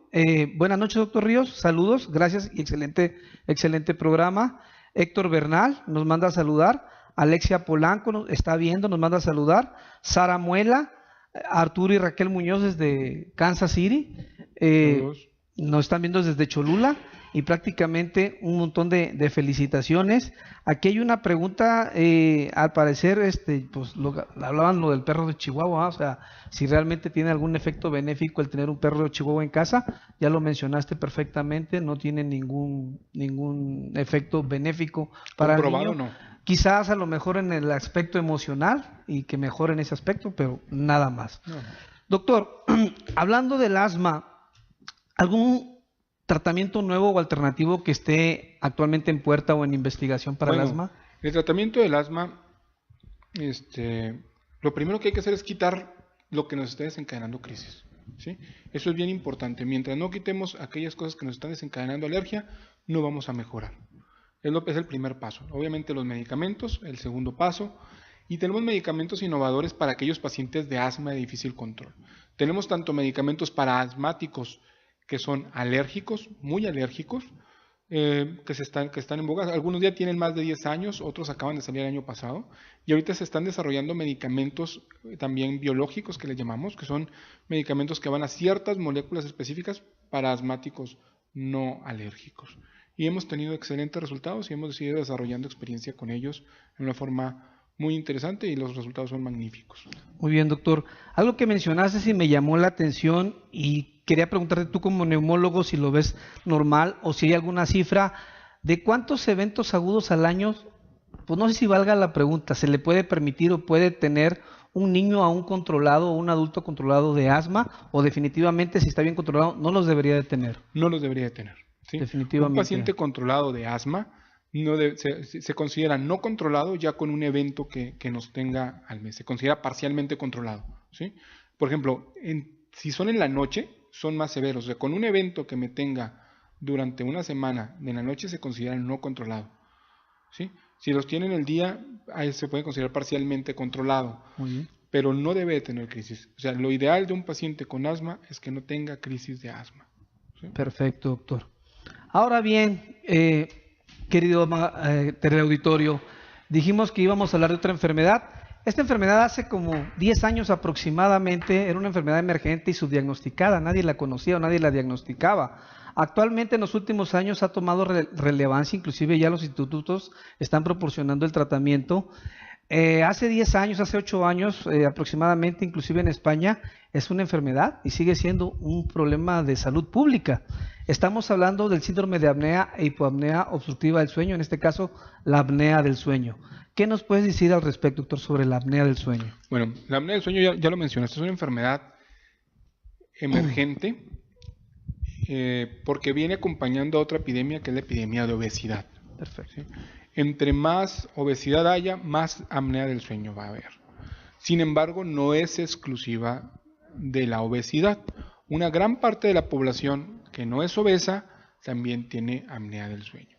S1: Buenas noches, doctor Ríos, saludos, gracias y excelente programa. Héctor Bernal nos manda a saludar. Alexia Polanco nos está viendo, nos manda a saludar. Sara Muela, Arturo y Raquel Muñoz desde Kansas City, nos están viendo desde Cholula y prácticamente un montón de felicitaciones. Aquí hay una pregunta, al parecer, pues hablaban lo del perro de Chihuahua, o sea, si realmente tiene algún efecto benéfico el tener un perro de Chihuahua en casa. Ya lo mencionaste perfectamente, no tiene ningún efecto benéfico para el niño.
S2: No.
S1: Quizás a lo mejor en el aspecto emocional y que mejore en ese aspecto, pero nada más. No. Doctor, hablando del asma, ¿algún tratamiento nuevo o alternativo que esté actualmente en puerta o en investigación para el asma?
S2: El tratamiento del asma, lo primero que hay que hacer es quitar lo que nos está desencadenando crisis, ¿sí? Eso es bien importante. Mientras no quitemos aquellas cosas que nos están desencadenando alergia, no vamos a mejorar. Es el primer paso. Obviamente los medicamentos, el segundo paso. Y tenemos medicamentos innovadores para aquellos pacientes de asma de difícil control. Tenemos tanto medicamentos para asmáticos que son alérgicos, muy alérgicos, que están en boga. Algunos ya tienen más de 10 años, otros acaban de salir el año pasado. Y ahorita se están desarrollando medicamentos también biológicos que le llamamos, que son medicamentos que van a ciertas moléculas específicas para asmáticos no alérgicos. Y hemos tenido excelentes resultados y hemos seguido desarrollando experiencia con ellos en una forma muy interesante y los resultados son magníficos.
S1: Muy bien, doctor. Algo que mencionaste y me llamó la atención y quería preguntarte tú como neumólogo si lo ves normal o si hay alguna cifra de cuántos eventos agudos al año, pues no sé si valga la pregunta, se le puede permitir o puede tener un niño aún controlado o un adulto controlado de asma, o definitivamente si está bien controlado no los debería de tener.
S2: No los debería de tener. ¿Sí?
S1: Definitivamente.
S2: Un paciente controlado de asma se considera no controlado ya con un evento que nos tenga al mes. Se considera parcialmente controlado, ¿sí? Por ejemplo, si son en la noche, son más severos. O sea, con un evento que me tenga durante una semana de la noche se considera no controlado, ¿sí? Si los tiene en el día, ahí se puede considerar parcialmente controlado.
S1: Muy bien.
S2: Pero no debe de tener crisis. O sea, lo ideal de un paciente con asma es que no tenga crisis de asma, ¿sí?
S1: Perfecto, doctor. Ahora bien, querido teleauditorio, dijimos que íbamos a hablar de otra enfermedad. Esta enfermedad hace como 10 años aproximadamente era una enfermedad emergente y subdiagnosticada. Nadie la conocía o nadie la diagnosticaba. Actualmente en los últimos años ha tomado relevancia, inclusive ya los institutos están proporcionando el tratamiento. Hace 10 años, hace 8 años aproximadamente, inclusive en España, es una enfermedad y sigue siendo un problema de salud pública. Estamos hablando del síndrome de apnea e hipoapnea obstructiva del sueño, en este caso la apnea del sueño. ¿Qué nos puedes decir al respecto, doctor, sobre la apnea del sueño?
S2: Bueno, la apnea del sueño ya lo mencionaste, es una enfermedad emergente porque viene acompañando a otra epidemia que es la epidemia de obesidad.
S1: Perfecto.
S2: ¿Sí? Entre más obesidad haya, más apnea del sueño va a haber. Sin embargo, no es exclusiva de la obesidad. Una gran parte de la población que no es obesa también tiene apnea del sueño.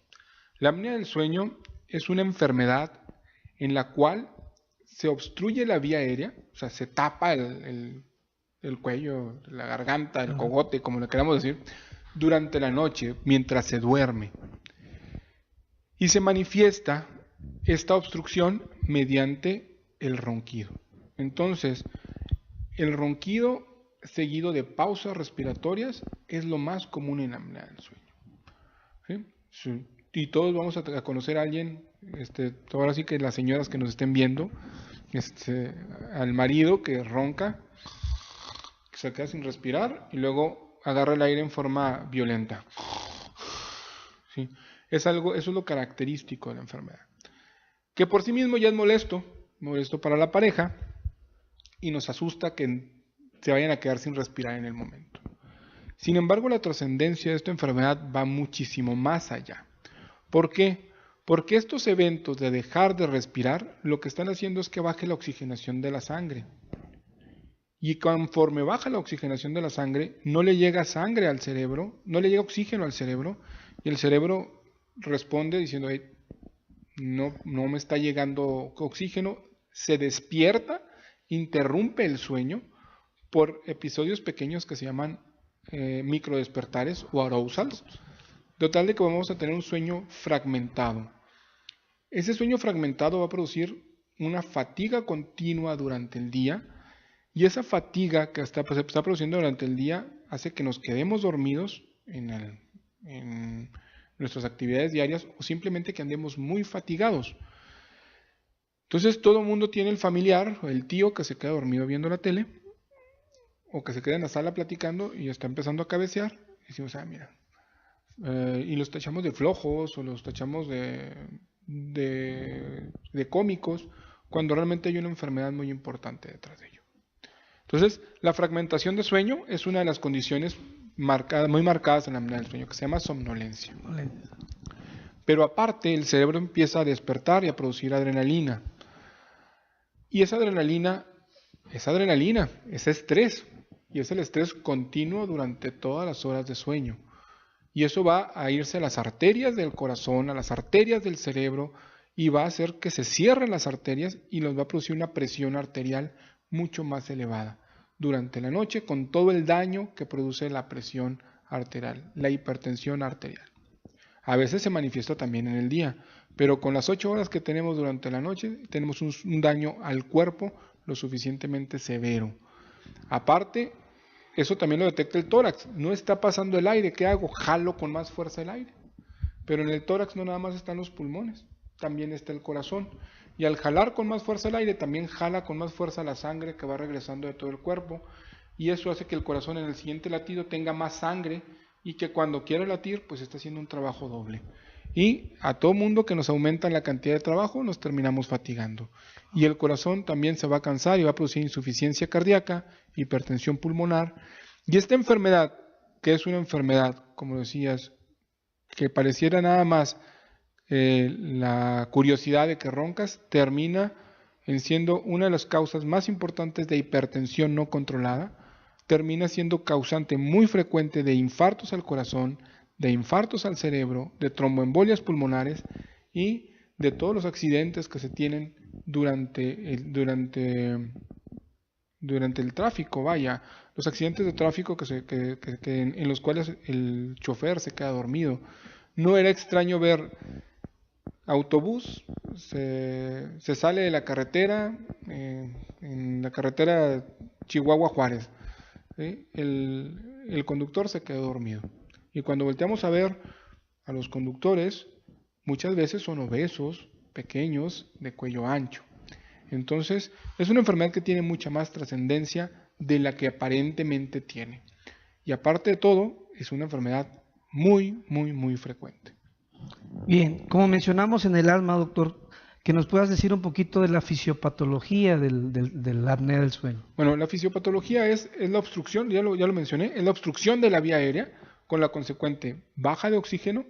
S2: La apnea del sueño es una enfermedad en la cual se obstruye la vía aérea, o sea, se tapa el cuello, la garganta, el cogote, como le queramos decir, durante la noche mientras se duerme. Y se manifiesta esta obstrucción mediante el ronquido. Entonces, el ronquido seguido de pausas respiratorias es lo más común en la apnea del sueño. ¿Sí? Sí. Y todos vamos a conocer a alguien, ahora sí que las señoras que nos estén viendo, al marido que ronca, que se queda sin respirar y luego agarra el aire en forma violenta. ¿Sí? Eso es lo característico de la enfermedad. Que por sí mismo ya es molesto para la pareja y nos asusta que se vayan a quedar sin respirar en el momento. Sin embargo, la trascendencia de esta enfermedad va muchísimo más allá. ¿Por qué? Porque estos eventos de dejar de respirar, lo que están haciendo es que baje la oxigenación de la sangre. Y conforme baja la oxigenación de la sangre, no le llega sangre al cerebro, no le llega oxígeno al cerebro, y el cerebro responde diciendo, no me está llegando oxígeno, se despierta, interrumpe el sueño por episodios pequeños que se llaman microdespertares o arousals, de tal de que vamos a tener un sueño fragmentado. Ese sueño fragmentado va a producir una fatiga continua durante el día, y esa fatiga que se está produciendo durante el día hace que nos quedemos dormidos en nuestras actividades diarias o simplemente que andemos muy fatigados. Entonces todo el mundo tiene el familiar o el tío que se queda dormido viendo la tele o que se queda en la sala platicando y está empezando a cabecear. Y decimos, mira, y los tachamos de flojos o los tachamos de cómicos, cuando realmente hay una enfermedad muy importante detrás de ello. Entonces, la fragmentación de sueño es una de las condiciones muy marcadas en la apnea del sueño, que se llama somnolencia. Pero aparte, el cerebro empieza a despertar y a producir adrenalina. Y esa adrenalina es estrés. Y es el estrés continuo durante todas las horas de sueño. Y eso va a irse a las arterias del corazón, a las arterias del cerebro, y va a hacer que se cierren las arterias y nos va a producir una presión arterial mucho más elevada durante la noche, con todo el daño que produce la presión arterial, la hipertensión arterial. A veces se manifiesta también en el día, pero con las 8 horas que tenemos durante la noche tenemos un daño al cuerpo lo suficientemente severo. Aparte, eso también lo detecta el tórax. No está pasando el aire, ¿qué hago? Jalo con más fuerza el aire. Pero en el tórax no nada más están los pulmones, también está el corazón. Y al jalar con más fuerza el aire, también jala con más fuerza la sangre que va regresando de todo el cuerpo. Y eso hace que el corazón en el siguiente latido tenga más sangre y que cuando quiere latir, pues está haciendo un trabajo doble. Y a todo mundo que nos aumenta la cantidad de trabajo, nos terminamos fatigando. Y el corazón también se va a cansar y va a producir insuficiencia cardíaca, hipertensión pulmonar. Y esta enfermedad, que es una enfermedad, como decías, que pareciera nada más la curiosidad de que roncas, termina en siendo una de las causas más importantes de hipertensión no controlada, termina siendo causante muy frecuente de infartos al corazón, de infartos al cerebro, de tromboembolias pulmonares y de todos los accidentes que se tienen durante el tráfico, los accidentes de tráfico en los cuales el chofer se queda dormido. No era extraño ver autobús, se sale de la carretera, en la carretera Chihuahua-Juárez, ¿sí? El conductor se quedó dormido. Y cuando volteamos a ver a los conductores, muchas veces son obesos, pequeños, de cuello ancho. Entonces, es una enfermedad que tiene mucha más trascendencia de la que aparentemente tiene. Y aparte de todo, es una enfermedad muy, muy, muy frecuente.
S1: Bien, como mencionamos en el alma, doctor, que nos puedas decir un poquito de la fisiopatología de la apnea del sueño.
S2: Bueno, la fisiopatología es la obstrucción, ya lo mencioné, es la obstrucción de la vía aérea con la consecuente baja de oxígeno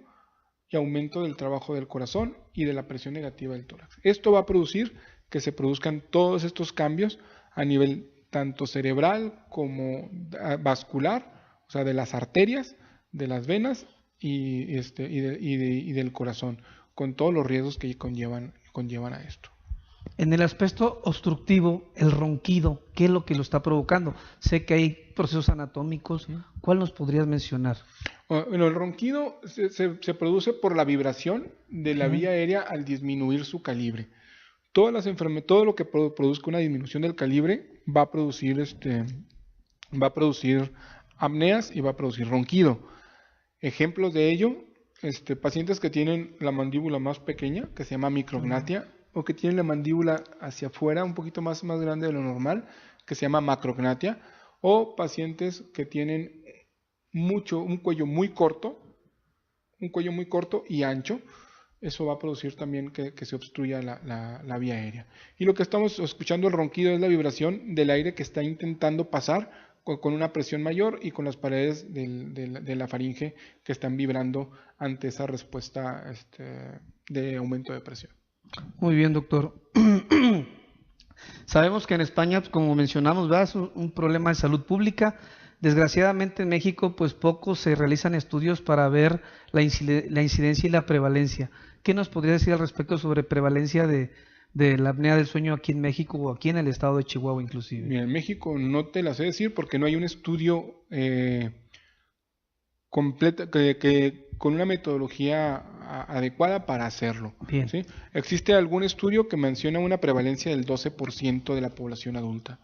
S2: y aumento del trabajo del corazón y de la presión negativa del tórax. Esto va a producir que se produzcan todos estos cambios a nivel tanto cerebral como vascular, o sea, de las arterias, de las venas y del corazón, con todos los riesgos que conllevan a esto.
S1: En el aspecto obstructivo, el ronquido, ¿qué es lo que lo está provocando? Sé que hay procesos anatómicos, ¿cuál nos podrías mencionar?
S2: Bueno, el ronquido se produce por la vibración de la vía aérea al disminuir su calibre. Todo lo que produzca una disminución del calibre va a producir apneas y va a producir ronquido. Ejemplos de ello, pacientes que tienen la mandíbula más pequeña, que se llama micrognatia, o que tienen la mandíbula hacia afuera, un poquito más grande de lo normal, que se llama macrognatia, o pacientes que tienen un cuello muy corto y ancho. Eso va a producir también que se obstruya la vía aérea. Y lo que estamos escuchando, el ronquido, es la vibración del aire que está intentando pasar con una presión mayor y con las paredes de la faringe que están vibrando ante esa respuesta de aumento de presión.
S1: Muy bien, doctor. Sabemos que en España, pues, como mencionamos, ¿verdad?, es un problema de salud pública. Desgraciadamente en México, pues poco se realizan estudios para ver la incidencia y la prevalencia. ¿Qué nos podría decir al respecto sobre prevalencia de la apnea del sueño aquí en México o aquí en el estado de Chihuahua inclusive?
S2: Mira, en México no te la sé decir porque no hay un estudio completo con una metodología adecuada para hacerlo.
S1: Bien.
S2: ¿Sí? Existe algún estudio que menciona una prevalencia del 12% de la población adulta.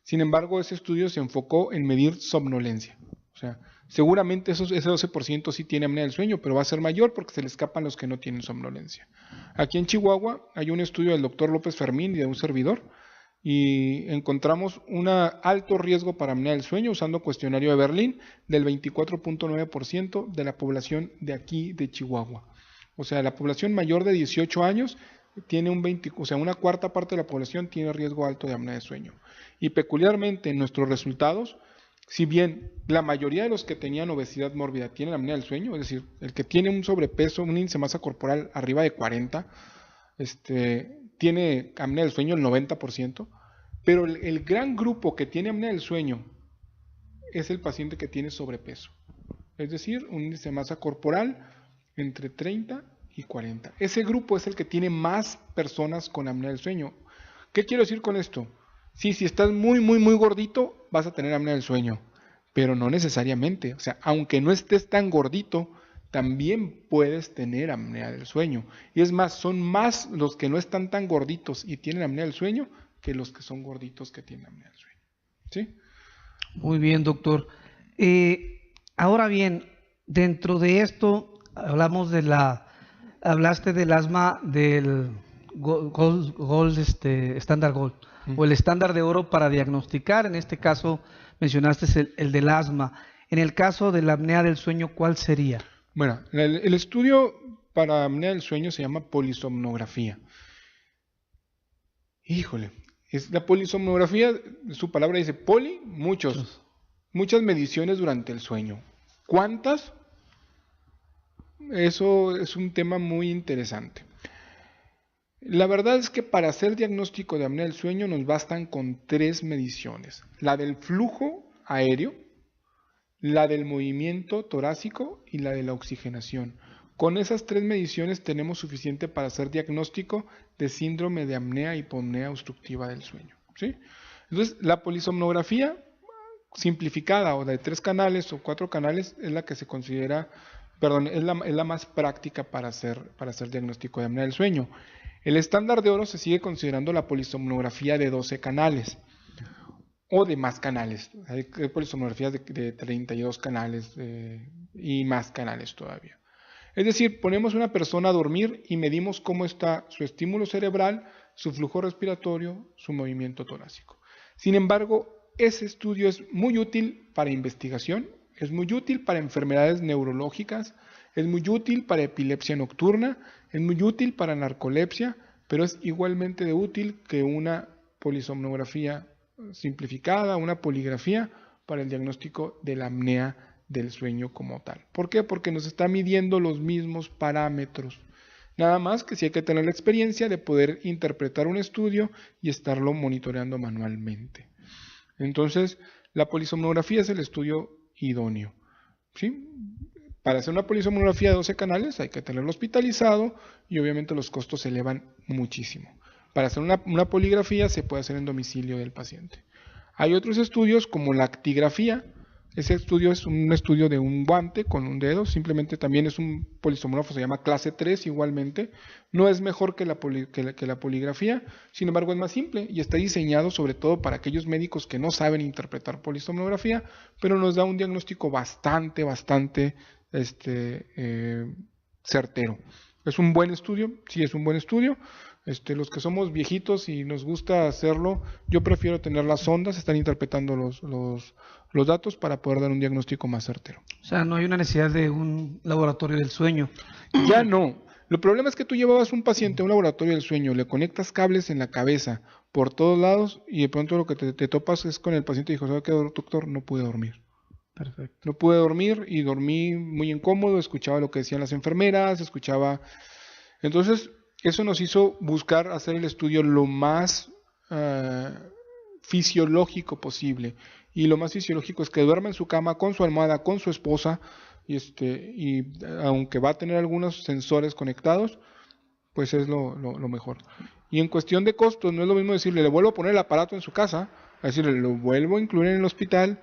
S2: Sin embargo, ese estudio se enfocó en medir somnolencia. O sea, seguramente ese 12% sí tiene apnea del sueño, pero va a ser mayor porque se le escapan los que no tienen somnolencia. Aquí en Chihuahua hay un estudio del doctor López Fermín y de un servidor, y encontramos un alto riesgo para apnea del sueño usando cuestionario de Berlín del 24.9% de la población de aquí de Chihuahua. O sea, la población mayor de 18 años tiene una cuarta parte de la población tiene riesgo alto de apnea de sueño. Y peculiarmente en nuestros resultados, si bien la mayoría de los que tenían obesidad mórbida tienen apnea del sueño, es decir, el que tiene un sobrepeso, un índice de masa corporal arriba de 40, tiene apnea del sueño el 90%, pero el gran grupo que tiene apnea del sueño es el paciente que tiene sobrepeso. Es decir, un índice de masa corporal entre 30 y 40. Ese grupo es el que tiene más personas con apnea del sueño. ¿Qué quiero decir con esto? Sí, si estás muy gordito, vas a tener apnea del sueño, pero no necesariamente. O sea, aunque no estés tan gordito, también puedes tener apnea del sueño. Y es más, son más los que no están tan gorditos y tienen apnea del sueño que los que son gorditos que tienen apnea del sueño. ¿Sí?
S1: Muy bien, doctor. Ahora bien, dentro de esto, hablaste del asma del estándar Gold, o el estándar de oro para diagnosticar. En este caso mencionaste el del asma. En el caso de la apnea del sueño, ¿cuál sería?
S2: Bueno, el estudio para apnea del sueño se llama polisomnografía. Híjole, la polisomnografía, su palabra dice poli, muchas mediciones durante el sueño. ¿Cuántas? Eso es un tema muy interesante. La verdad es que para hacer diagnóstico de apnea del sueño nos bastan con 3 mediciones. La del flujo aéreo, la del movimiento torácico y la de la oxigenación. Con esas 3 mediciones tenemos suficiente para hacer diagnóstico de síndrome de apnea e hipopnea obstructiva del sueño. ¿Sí? Entonces, la polisomnografía simplificada o de 3 canales o 4 canales es la que se considera, es la más práctica para hacer diagnóstico de apnea del sueño. El estándar de oro se sigue considerando la polisomnografía de 12 canales o de más canales. Hay polisomnografías de 32 canales y más canales todavía. Es decir, ponemos a una persona a dormir y medimos cómo está su estímulo cerebral, su flujo respiratorio, su movimiento torácico. Sin embargo, ese estudio es muy útil para investigación, es muy útil para enfermedades neurológicas, es muy útil para epilepsia nocturna, es muy útil para narcolepsia, pero es igualmente de útil que una polisomnografía simplificada, una poligrafía para el diagnóstico de la apnea del sueño como tal. ¿Por qué? Porque nos está midiendo los mismos parámetros. Nada más que si hay que tener la experiencia de poder interpretar un estudio y estarlo monitoreando manualmente. Entonces, la polisomnografía es el estudio idóneo. ¿Sí? Para hacer una polisomnografía de 12 canales hay que tenerlo hospitalizado y obviamente los costos se elevan muchísimo. Para hacer una poligrafía se puede hacer en domicilio del paciente. Hay otros estudios como la actigrafía. Ese estudio es un estudio de un guante con un dedo, simplemente también es un polisomnógrafo, se llama clase 3 igualmente. No es mejor que la poligrafía, sin embargo es más simple y está diseñado sobre todo para aquellos médicos que no saben interpretar polisomnografía, pero nos da un diagnóstico bastante certero. ¿Es un buen estudio? Sí, es un buen estudio. Los que somos viejitos y nos gusta hacerlo, yo prefiero tener las ondas, estar interpretando los datos para poder dar un diagnóstico más certero.
S1: O sea, no hay una necesidad de un laboratorio del sueño.
S2: Ya no. El problema es que tú llevabas un paciente a un laboratorio del sueño, le conectas cables en la cabeza por todos lados y de pronto lo que te topas es con el paciente y dijo, ¿sabe qué, doctor? No pude dormir.
S1: Perfecto.
S2: No pude dormir y dormí muy incómodo, escuchaba lo que decían las enfermeras, escuchaba... Entonces, eso nos hizo buscar hacer el estudio lo más fisiológico posible. Y lo más fisiológico es que duerma en su cama con su almohada, con su esposa, y aunque va a tener algunos sensores conectados, pues es lo mejor. Y en cuestión de costos, no es lo mismo decirle, le vuelvo a poner el aparato en su casa, a decirle, lo vuelvo a incluir en el hospital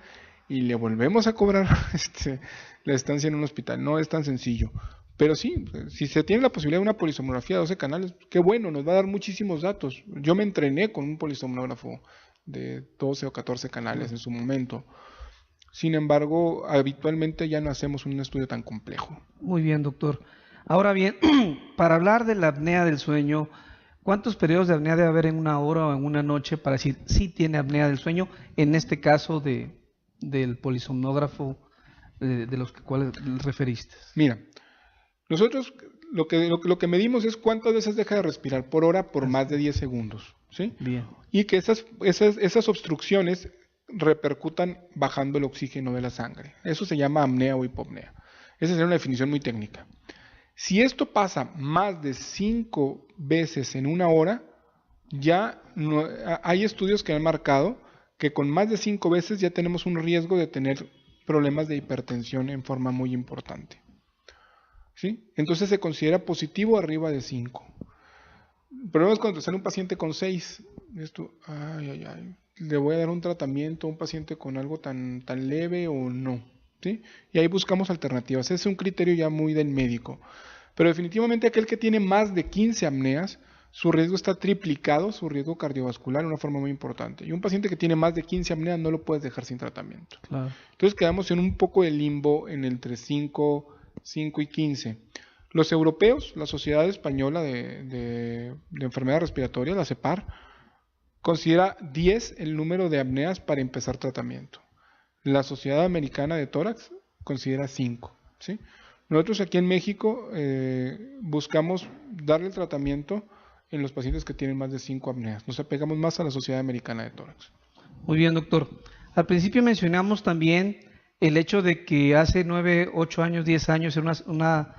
S2: y le volvemos a cobrar la estancia en un hospital. No es tan sencillo. Pero sí, si se tiene la posibilidad de una polisomnografía de 12 canales, qué bueno, nos va a dar muchísimos datos. Yo me entrené con un polisomnógrafo de 12 o 14 canales en su momento. Sin embargo, habitualmente ya no hacemos un estudio tan complejo.
S1: Muy bien, doctor. Ahora bien, para hablar de la apnea del sueño, ¿cuántos periodos de apnea debe haber en una hora o en una noche para decir si tiene apnea del sueño? En este caso del polisomnógrafo de los cuales referiste.
S2: Mira, nosotros lo que medimos es cuántas veces deja de respirar por hora por más de 10 segundos. ¿Sí?
S1: Bien.
S2: Y que esas obstrucciones repercutan bajando el oxígeno de la sangre. Eso se llama apnea o hipopnea. Esa sería una definición muy técnica. Si esto pasa más de 5 veces en una hora, ya no, hay estudios que han marcado que con más de 5 veces ya tenemos un riesgo de tener problemas de hipertensión en forma muy importante. ¿Sí? Entonces se considera positivo arriba de 5. El problema es cuando sale un paciente con 6. Esto, le voy a dar un tratamiento a un paciente con algo tan leve o no. ¿Sí? Y ahí buscamos alternativas. Ese es un criterio ya muy del médico. Pero definitivamente aquel que tiene más de 15 apneas, su riesgo está triplicado, su riesgo cardiovascular de una forma muy importante. Y un paciente que tiene más de 15 apneas no lo puedes dejar sin tratamiento.
S1: Claro.
S2: Entonces quedamos en un poco de limbo entre 5 y 15. Los europeos, la Sociedad Española de Enfermedades Respiratorias, la CEPAR, considera 10 el número de apneas para empezar tratamiento. La Sociedad Americana de Tórax considera 5. ¿Sí? Nosotros aquí en México buscamos darle el tratamiento en los pacientes que tienen más de 5 apneas. Nos apegamos más a la Sociedad Americana de Tórax.
S1: Muy bien, doctor. Al principio mencionamos también el hecho de que hace 9, 8 años, 10 años era una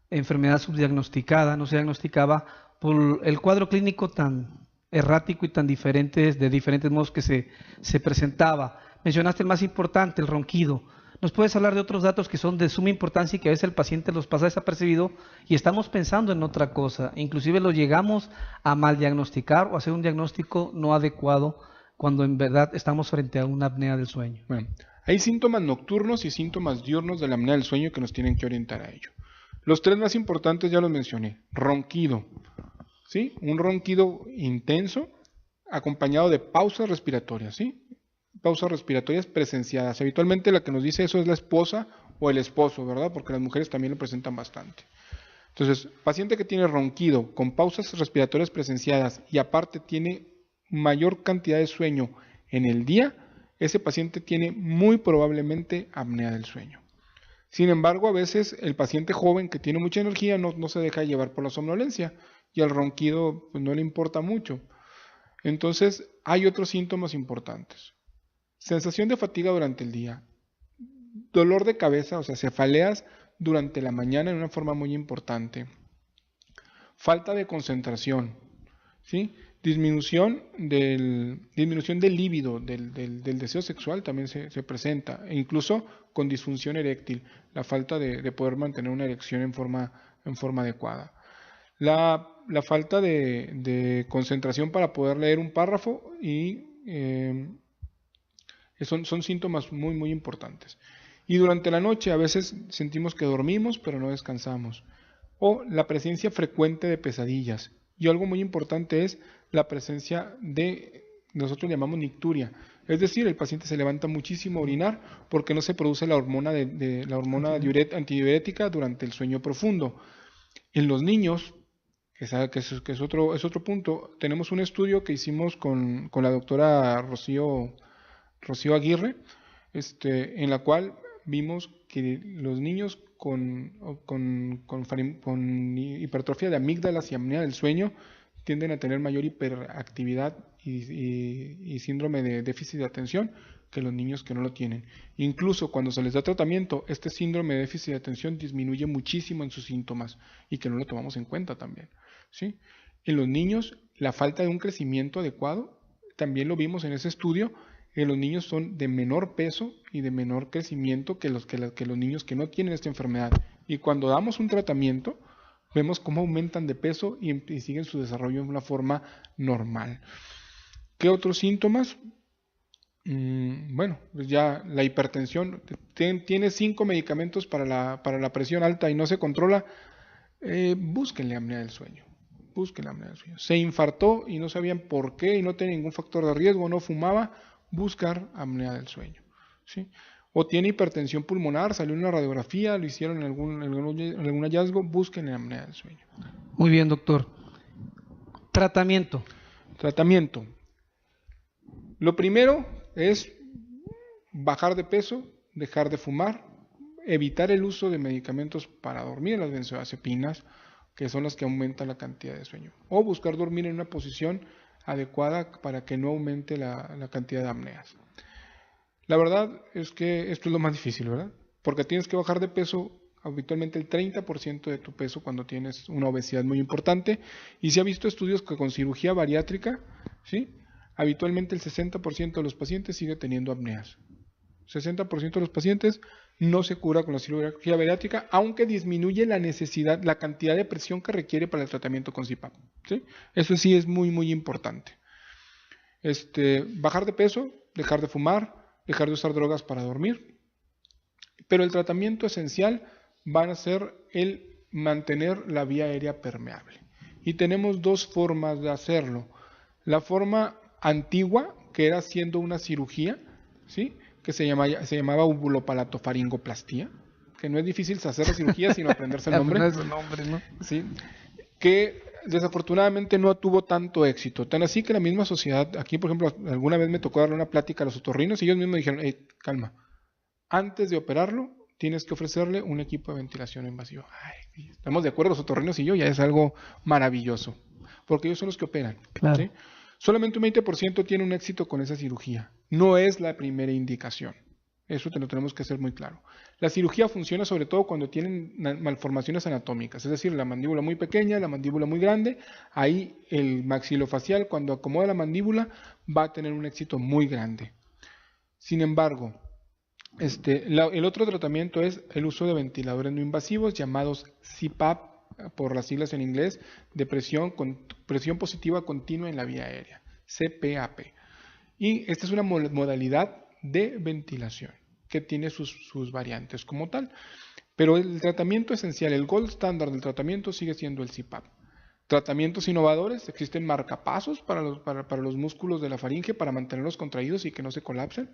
S1: enfermedad subdiagnosticada, no se diagnosticaba por el cuadro clínico tan errático y tan diferente, de diferentes modos que se presentaba. Mencionaste el más importante, el ronquido. ¿Nos puedes hablar de otros datos que son de suma importancia y que a veces el paciente los pasa desapercibido y estamos pensando en otra cosa? Inclusive lo llegamos a mal diagnosticar o hacer un diagnóstico no adecuado cuando en verdad estamos frente a una apnea del sueño.
S2: Bueno, hay síntomas nocturnos y síntomas diurnos de la apnea del sueño que nos tienen que orientar a ello. Los 3 más importantes ya los mencioné. Ronquido, ¿sí? Un ronquido intenso acompañado de pausas respiratorias, ¿sí? Pausas respiratorias presenciadas. Habitualmente la que nos dice eso es la esposa o el esposo, ¿verdad? Porque las mujeres también lo presentan bastante. Entonces, paciente que tiene ronquido con pausas respiratorias presenciadas y aparte tiene mayor cantidad de sueño en el día, ese paciente tiene muy probablemente apnea del sueño. Sin embargo, a veces el paciente joven que tiene mucha energía no se deja llevar por la somnolencia y al ronquido pues, no le importa mucho. Entonces, hay otros síntomas importantes. Sensación de fatiga durante el día, dolor de cabeza, o sea, cefaleas durante la mañana en una forma muy importante, falta de concentración, ¿sí? Disminución del líbido, del deseo sexual también se presenta, e incluso con disfunción eréctil, la falta de poder mantener una erección en forma adecuada. La falta de concentración para poder leer un párrafo y son síntomas muy, muy importantes. Y durante la noche a veces sentimos que dormimos pero no descansamos. O la presencia frecuente de pesadillas. Y algo muy importante es la presencia de, nosotros llamamos nicturia. Es decir, el paciente se levanta muchísimo a orinar porque no se produce la hormona antidiurética durante el sueño profundo. En los niños, que es otro punto, tenemos un estudio que hicimos con la doctora Rocío Aguirre, en la cual vimos que los niños con hipertrofia de amígdalas y apnea del sueño tienden a tener mayor hiperactividad y síndrome de déficit de atención que los niños que no lo tienen. Incluso cuando se les da tratamiento, este síndrome de déficit de atención disminuye muchísimo en sus síntomas y que no lo tomamos en cuenta también, ¿sí? En los niños, la falta de un crecimiento adecuado, también lo vimos en ese estudio, que los niños son de menor peso y de menor crecimiento que los niños que no tienen esta enfermedad. Y cuando damos un tratamiento, vemos cómo aumentan de peso y siguen su desarrollo de una forma normal. ¿Qué otros síntomas? Bueno, pues ya la hipertensión, tiene 5 medicamentos para la presión alta y no se controla, búsquenle apnea del sueño. Busquen apnea del sueño. Se infartó y no sabían por qué y no tenía ningún factor de riesgo, no fumaba, buscar apnea del sueño, ¿sí? O tiene hipertensión pulmonar, salió en una radiografía, lo hicieron en algún hallazgo, busquen apnea del sueño.
S1: Muy bien, doctor. Tratamiento.
S2: Tratamiento. Lo primero es bajar de peso, dejar de fumar, evitar el uso de medicamentos para dormir, las benzodiazepinas, que son las que aumentan la cantidad de sueño, o buscar dormir en una posición adecuada para que no aumente la cantidad de apneas. La verdad es que esto es lo más difícil, ¿verdad? Porque tienes que bajar de peso habitualmente el 30% de tu peso cuando tienes una obesidad muy importante, y se ha visto estudios que con cirugía bariátrica, ¿sí?, habitualmente el 60% de los pacientes sigue teniendo apneas. 60% de los pacientes no se cura con la cirugía bariátrica, aunque disminuye la necesidad, la cantidad de presión que requiere para el tratamiento con CPAP, ¿sí? Eso sí es muy, muy importante. Bajar de peso, dejar de fumar, dejar de usar drogas para dormir. Pero el tratamiento esencial va a ser el mantener la vía aérea permeable. Y tenemos dos formas de hacerlo. La forma antigua, que era haciendo una cirugía, ¿sí?, que se llamaba ubulopalatofaringoplastía, que no es difícil hacer la cirugía sino aprenderse el nombre.
S1: ¿No?
S2: ¿Sí? Que desafortunadamente no tuvo tanto éxito. Tan así que la misma sociedad, aquí por ejemplo, alguna vez me tocó darle una plática a los otorrinos y ellos mismos dijeron, hey, calma, antes de operarlo tienes que ofrecerle un equipo de ventilación invasiva. Ay, estamos de acuerdo los otorrinos y yo, ya es algo maravilloso, porque ellos son los que operan.
S1: Claro.
S2: ¿Sí? Solamente un 20% tiene un éxito con esa cirugía. No es la primera indicación. Eso te lo tenemos que hacer muy claro. La cirugía funciona sobre todo cuando tienen malformaciones anatómicas, es decir, la mandíbula muy pequeña, la mandíbula muy grande. Ahí el maxilofacial, cuando acomoda la mandíbula, va a tener un éxito muy grande. Sin embargo, el otro tratamiento es el uso de ventiladores no invasivos llamados CPAP, por las siglas en inglés, de presión positiva continua en la vía aérea, CPAP. Y esta es una modalidad de ventilación que tiene sus variantes como tal. Pero el tratamiento esencial, el gold standard del tratamiento sigue siendo el CPAP. Tratamientos innovadores, existen marcapasos para los músculos de la faringe para mantenerlos contraídos y que no se colapsen.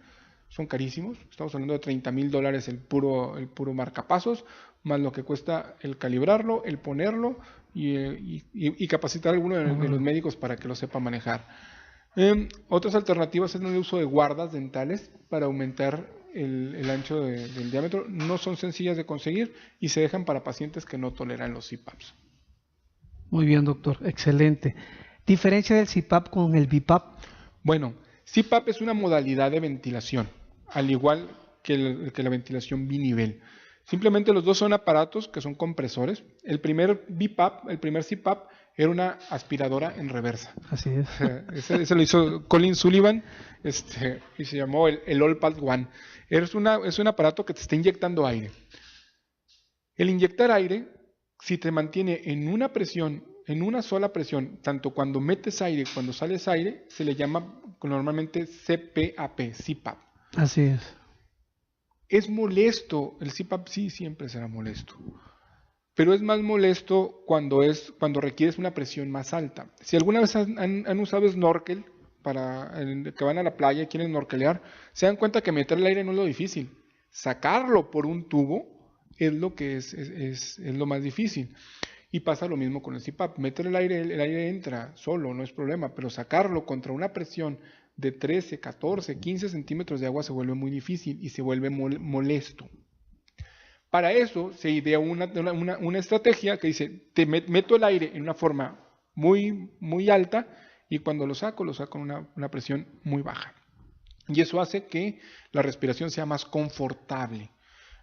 S2: Son carísimos, estamos hablando de $30,000 el puro marcapasos, más lo que cuesta el calibrarlo, el ponerlo y capacitar a alguno de los médicos para que lo sepa manejar. Otras alternativas es el uso de guardas dentales para aumentar el ancho del diámetro. No son sencillas de conseguir y se dejan para pacientes que no toleran los CPAPs.
S1: Muy bien, doctor, excelente. ¿Diferencia del CPAP con el BiPAP?
S2: Bueno, CPAP es una modalidad de ventilación, al igual que la ventilación binivel. Simplemente los dos son aparatos que son compresores. El primer BiPAP, el primer CPAP, era una aspiradora en reversa.
S1: Así es.
S2: Ese lo hizo Colin Sullivan y se llamó el All-Pad One. Es un aparato que te está inyectando aire. El inyectar aire, si te mantiene en una presión, en una sola presión, tanto cuando metes aire como cuando sales aire, se le llama normalmente CPAP.
S1: Así es.
S2: Es molesto, el CPAP sí siempre será molesto, pero es más molesto cuando requieres una presión más alta. Si alguna vez han usado snorkel que van a la playa y quieren snorkelear, se dan cuenta que meter el aire no es lo difícil, sacarlo por un tubo es lo que es lo más difícil. Y pasa lo mismo con el CPAP. Meter el aire entra solo, no es problema, pero sacarlo contra una presión de 13, 14, 15 centímetros de agua se vuelve muy difícil y se vuelve molesto. Para eso se idea una estrategia que dice, meto el aire en una forma muy alta y cuando lo saco con una presión muy baja. Y eso hace que la respiración sea más confortable.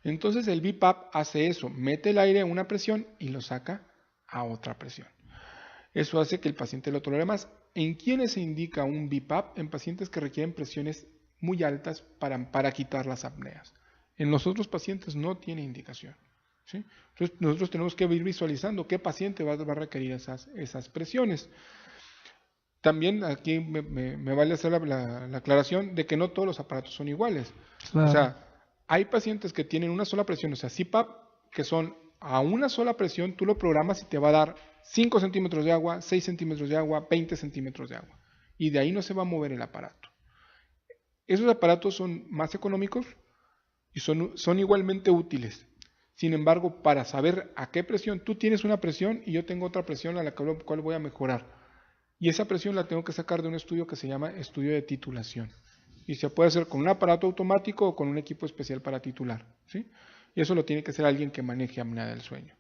S2: Entonces el BiPAP hace eso, mete el aire a una presión y lo saca a otra presión. Eso hace que el paciente lo tolere más. ¿En quiénes se indica un BiPAP? En pacientes que requieren presiones muy altas para quitar las apneas. En los otros pacientes no tiene indicación, ¿sí? Entonces nosotros tenemos que ir visualizando qué paciente va a requerir esas presiones. También aquí me vale hacer la aclaración de que no todos los aparatos son iguales.
S1: Claro.
S2: O sea, hay pacientes que tienen una sola presión, o sea, CPAP, que son a una sola presión, tú lo programas y te va a dar 5 centímetros de agua, 6 centímetros de agua, 20 centímetros de agua. Y de ahí no se va a mover el aparato. Esos aparatos son más económicos y son igualmente útiles. Sin embargo, para saber a qué presión, tú tienes una presión y yo tengo otra presión a la cual voy a mejorar. Y esa presión la tengo que sacar de un estudio que se llama estudio de titulación. Y se puede hacer con un aparato automático o con un equipo especial para titular, ¿sí? Y eso lo tiene que hacer alguien que maneje apnea del sueño.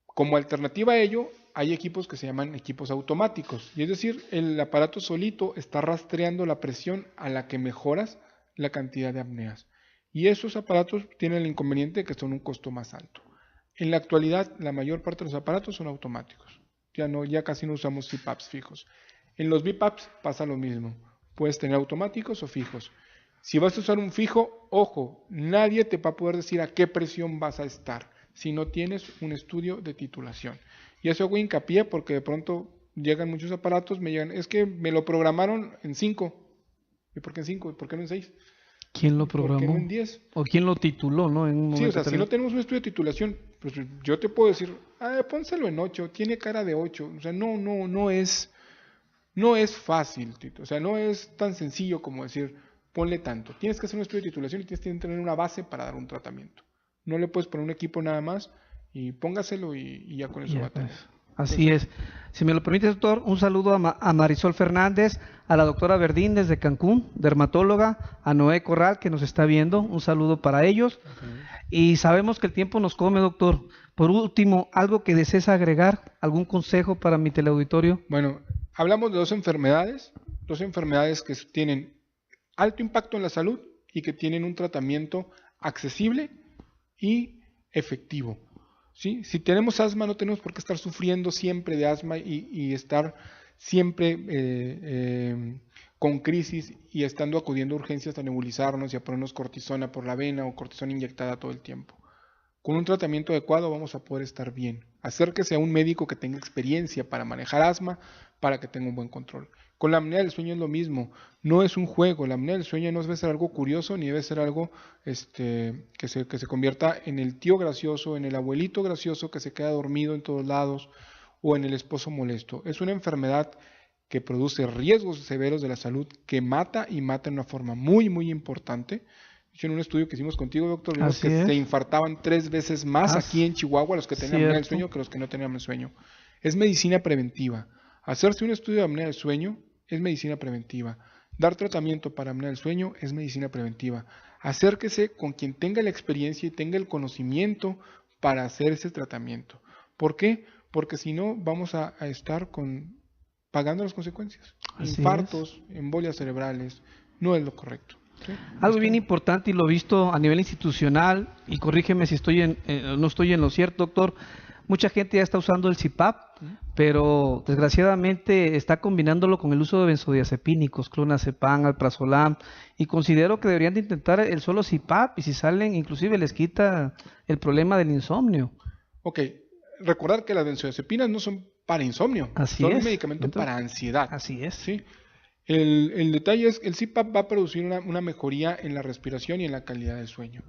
S2: Como alternativa a ello, hay equipos que se llaman equipos automáticos. Y es decir, el aparato solito está rastreando la presión a la que mejoras la cantidad de apneas. Y esos aparatos tienen el inconveniente de que son un costo más alto. En la actualidad, la mayor parte de los aparatos son automáticos. Ya casi no usamos CPAPs fijos. En los BiPAPs pasa lo mismo. Puedes tener automáticos o fijos. Si vas a usar un fijo, ojo, nadie te va a poder decir a qué presión vas a estar si no tienes un estudio de titulación. Y eso hago hincapié porque de pronto llegan muchos aparatos, me llegan, es que me lo programaron en 5. ¿Y por qué en 5? ¿Y por qué no en 6?
S1: ¿Quién lo programó?
S2: ¿Por qué no en 10?
S1: ¿O quién lo tituló, no?
S2: Sí, o sea, si no tenemos un estudio de titulación, pues yo te puedo decir, pónselo en 8, tiene cara de 8. O sea, no es fácil, Tito. O sea, no es tan sencillo como decir, ponle tanto. Tienes que hacer un estudio de titulación y tienes que tener una base para dar un tratamiento. No le puedes poner un equipo nada más y póngaselo y ya con eso va a tener.
S1: Así es. Si me lo permite, doctor, un saludo a Marisol Fernández, a la doctora Verdín desde Cancún, dermatóloga, a Noé Corral que nos está viendo, un saludo para ellos. Y sabemos que el tiempo nos come, doctor. Por último, ¿algo que desees agregar? ¿Algún consejo para mi teleauditorio?
S2: Bueno, hablamos de dos enfermedades que tienen alto impacto en la salud y que tienen un tratamiento accesible y efectivo. ¿Sí? Si tenemos asma, no tenemos por qué estar sufriendo siempre de asma y estar siempre con crisis y estando acudiendo a urgencias a nebulizarnos y a ponernos cortisona por la vena o cortisona inyectada todo el tiempo. Con un tratamiento adecuado vamos a poder estar bien. Acérquese a un médico que tenga experiencia para manejar asma, para que tenga un buen control. Con la apnea del sueño es lo mismo. No es un juego. La apnea del sueño no debe ser algo curioso ni debe ser algo que se convierta en el tío gracioso, en el abuelito gracioso que se queda dormido en todos lados o en el esposo molesto. Es una enfermedad que produce riesgos severos de la salud, que mata y mata de una forma muy importante. En un estudio que hicimos contigo, doctor, vimos que se infartaban 3 veces más aquí en Chihuahua los que tenían apnea del sueño que los que no tenían el sueño. Es medicina preventiva. Hacerse un estudio de apnea del sueño es medicina preventiva. Dar tratamiento para apnea del sueño es medicina preventiva. Acérquese con quien tenga la experiencia y tenga el conocimiento para hacer ese tratamiento. ¿Por qué? Porque si no vamos a estar pagando las consecuencias. Infartos, embolias cerebrales, no es lo correcto. ¿Sí?
S1: Algo bien importante y lo he visto a nivel institucional, y corrígeme si no estoy en lo cierto, doctor, mucha gente ya está usando el CPAP, pero desgraciadamente está combinándolo con el uso de benzodiazepínicos, clonazepam, alprazolam, y considero que deberían de intentar el solo CPAP, y si salen inclusive les quita el problema del insomnio.
S2: Ok, recordar que las benzodiazepinas no son para insomnio, son un medicamento para ansiedad.
S1: Así es.
S2: ¿Sí? El detalle es que el CPAP va a producir una mejoría en la respiración y en la calidad del sueño.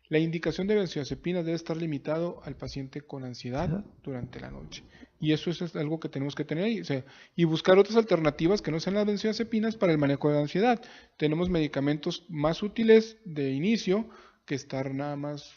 S2: La indicación de benzodiazepinas debe estar limitado al paciente con ansiedad durante la noche. Y eso es algo que tenemos que tener ahí. O sea, y buscar otras alternativas que no sean las benzodiazepinas para el manejo de la ansiedad. Tenemos medicamentos más útiles de inicio que estar nada más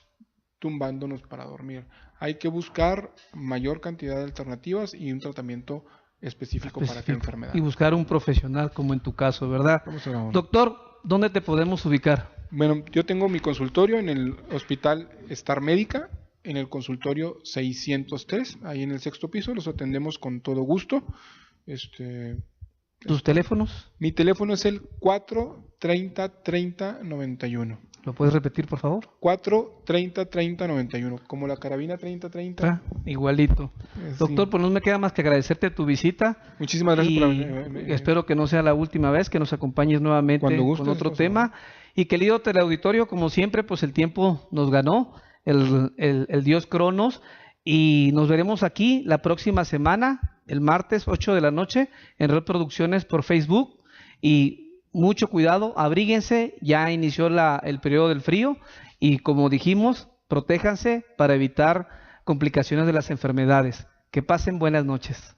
S2: tumbándonos para dormir. Hay que buscar mayor cantidad de alternativas y un tratamiento específico para cada enfermedad.
S1: Y buscar un profesional como en tu caso, ¿verdad? Doctor, ¿dónde te podemos ubicar?
S2: Bueno, yo tengo mi consultorio en el Hospital Star Médica, en el consultorio 603, ahí en el 6º piso, los atendemos con todo gusto.
S1: ¿Tus teléfonos?
S2: Mi teléfono es el 430-30-91.
S1: ¿Lo puedes repetir, por favor?
S2: 430-30-91, como la carabina 3030.
S1: Igualito.
S2: Sí.
S1: Doctor, pues no me queda más que agradecerte tu visita.
S2: Muchísimas gracias por
S1: espero que no sea la última vez que nos acompañes nuevamente con otro tema. Y querido teleauditorio, como siempre, pues el tiempo nos ganó, el dios Cronos, y nos veremos aquí la próxima semana, el martes 8 de la noche, en Red Producciones por Facebook. Y mucho cuidado, abríguense, ya inició el periodo del frío y como dijimos, protéjanse para evitar complicaciones de las enfermedades. Que pasen buenas noches.